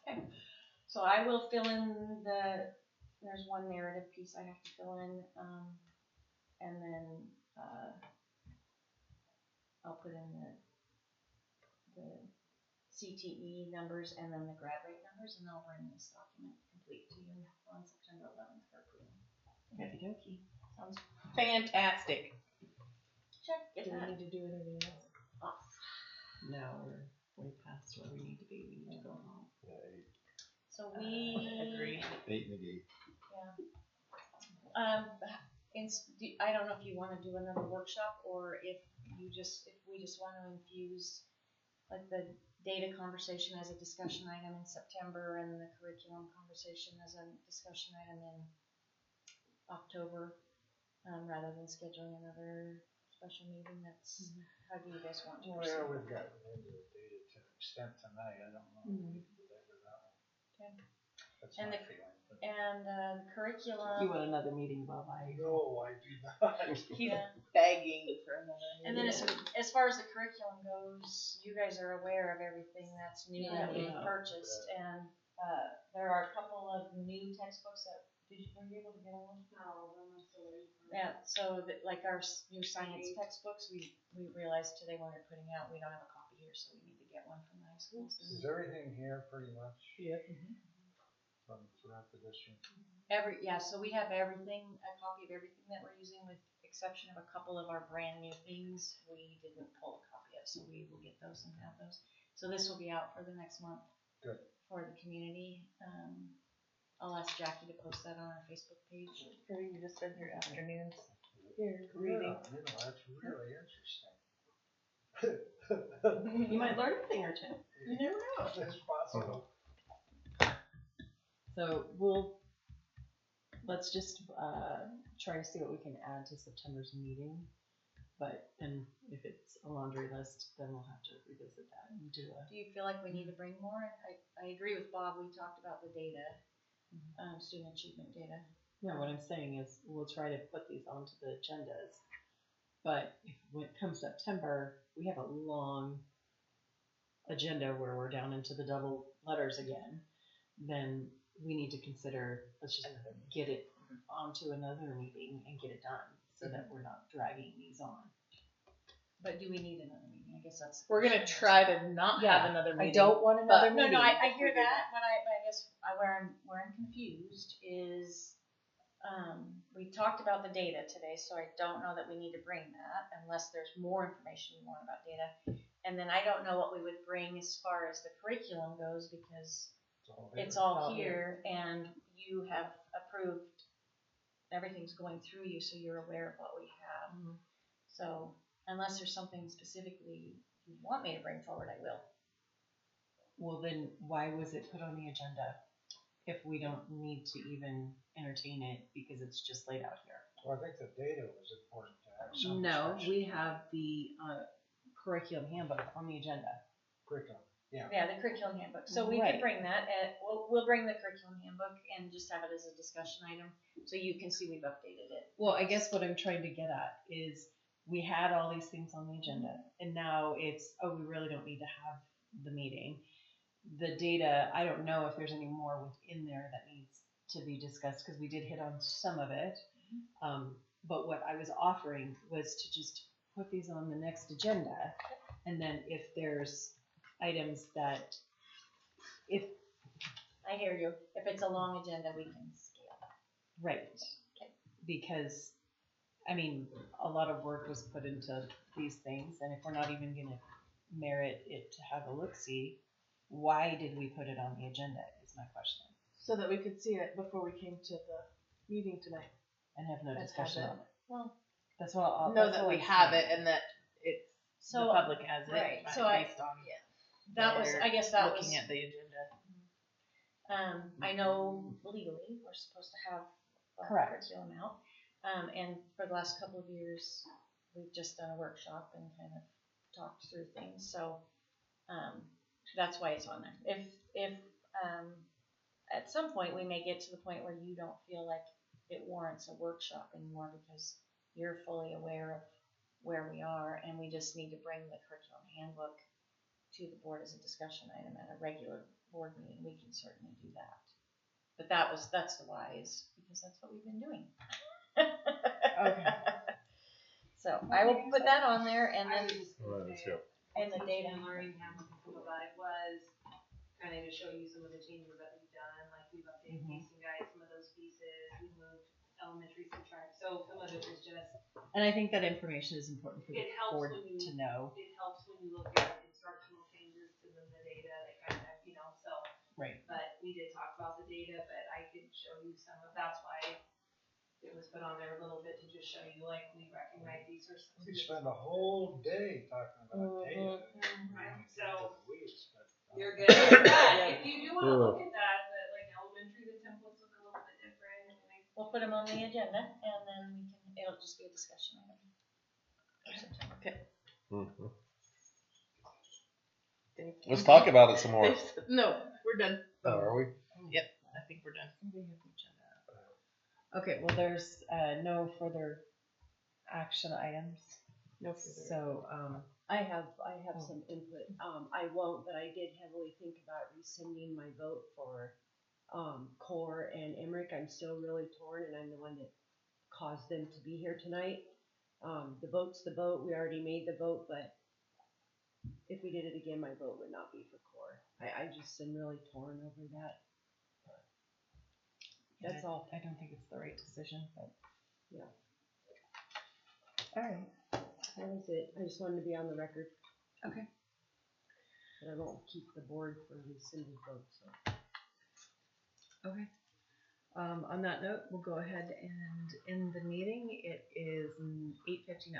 Okay. So I will fill in there's one narrative piece I have to fill in, and then I'll put in the CTE numbers and then the grad rate numbers, and I'll bring this document complete to you on September 11th for approval. Okie dokie. Sounds fantastic. check. Do we need to do anything else? Off. No, we're way past where we need to be. We need to go home. So we Agreed. 8 negate. Yeah. I don't know if you want to do another workshop, or if we just want to infuse like the data conversation as a discussion item in September, and the curriculum conversation as a discussion item in October, rather than scheduling another special meeting. That's how do you guys want to proceed? Well, we've got the data to an extent tonight. I don't know if we can deliver that one. Okay. That's And my the- feeling. But And the curriculum. You want another meeting, Bob? no, I do not. He's Yeah. begging for another meeting. And then as far as the curriculum goes, you guys are aware of everything that's new that we've purchased, and there are a couple of new textbooks that were you able to get one? No, I'm still waiting for Yeah, so like our new science textbooks, we realized today when we were putting out, we don't have a copy here, so we need to get one from the high schools. Is everything here pretty much Yep. from throughout the district? So we have everything, a copy of everything that we're using, with exception of a couple of our brand new things we didn't pull a copy of, so we will get those and have those. So this will be out for the next month. Good. For the community. I'll ask Jackie to post that on our Facebook page. Or you just spend your afternoons Here, reading. You know, that's really interesting. You might learn a thing or two. You never know. It's possible. So let's just try to see what we can add to September's meeting. But then if it's a laundry list, then we'll have to revisit that and do a. Do you feel like we need to bring more? I agree with Bob, we talked about the data, student achievement data. No, what I'm saying is we'll try to put these onto the agendas. But if when it comes September, we have a long agenda where we're down into the double letters again, then we need to consider, let's just get it onto another meeting and get it done so that we're not dragging these on. But do we need another meeting? I guess that's. We're gonna try to not have another meeting. I don't want another meeting. No, I hear that, but I guess where I'm confused is, we talked about the data today, so I don't know that we need to bring that unless there's more information you want about data. And then I don't know what we would bring as far as the curriculum goes because it's all here and you have approved, everything's going through you, so you're aware of what we have. Mm-hmm. So unless there's something specifically you want me to bring forward, I will. Well, then why was it put on the agenda if we don't need to even entertain it because it's just laid out here? Well, I think the data was important to have some No, discussion. we have the curriculum handbook on the agenda. Curriculum, yeah. Yeah, the curriculum handbook. So we could bring that. We'll bring the curriculum handbook and just have it as a discussion item so you can see we've updated it. Well, I guess what I'm trying to get at is we had all these things on the agenda and now it's, oh, we really don't need to have the meeting. The data, I don't know if there's any more within there that needs to be discussed because we did hit on some of it. But what I was offering was to just put these on the next agenda. And then if there's items that, if. I hear you. If it's a long agenda, we can scale that. Right. Okay. Because, I mean, a lot of work was put into these things. And if we're not even going to merit it to have a look-see, why did we put it on the agenda is my question. So that we could see it before we came to the meeting tonight. And have no discussion on it. Well, that's what I'll know that we have it and that it's the public has it. Right. So based on that was, I guess that was looking at the agenda. I know legally we're supposed to have a curriculum out. And for the last couple of years, we've just done a workshop and kind of talked through things. So that's why it's on there. If at some point we may get to the point where you don't feel like it warrants a workshop anymore because you're fully aware of where we are and we just need to bring the curriculum handbook to the board as a discussion item at a regular board meeting, we can certainly do that. But that's the wise because that's what we've been doing. Okay. So I will put that on there and then and the data learning handbook about it was kind of to show you some of the changes that we've done, like we've updated pacing guides, some of those pieces, we've moved elementary subtract, so some of it was just. And I think that information is important for the board to know. It helps when you look at instructional changes to the data that kind of, so. Right. But we did talk about the data, but I could show you some of, that's why it was put on there a little bit to just show you, like, we recognize these are some. We spent a whole day talking about data. So, weeds, but, you're good with that. If you do want to look at that, but like elementary, the templates look a little bit different. We'll put them on the agenda and then it'll just be a discussion item. Okay. Mm-hmm. Let's talk about it some more. No, we're done. Oh, are we? Yep, I think we're done. Okay, well, there's no further action items. No further. So, I have some input. I won't, but I did heavily think about rescinding my vote for Core and Emmerich. I'm still really torn, and I'm the one that caused them to be here tonight. The vote's the vote. We already made the vote, but if we did it again, my vote would not be for Core. I just am really torn over that. That's all. I don't think it's the right decision, but yeah. All right. That was it. I just wanted to be on the record. Okay. But I won't keep the board for rescinded votes. So. Okay. On that note, we'll go ahead and end the meeting. It is 8:59.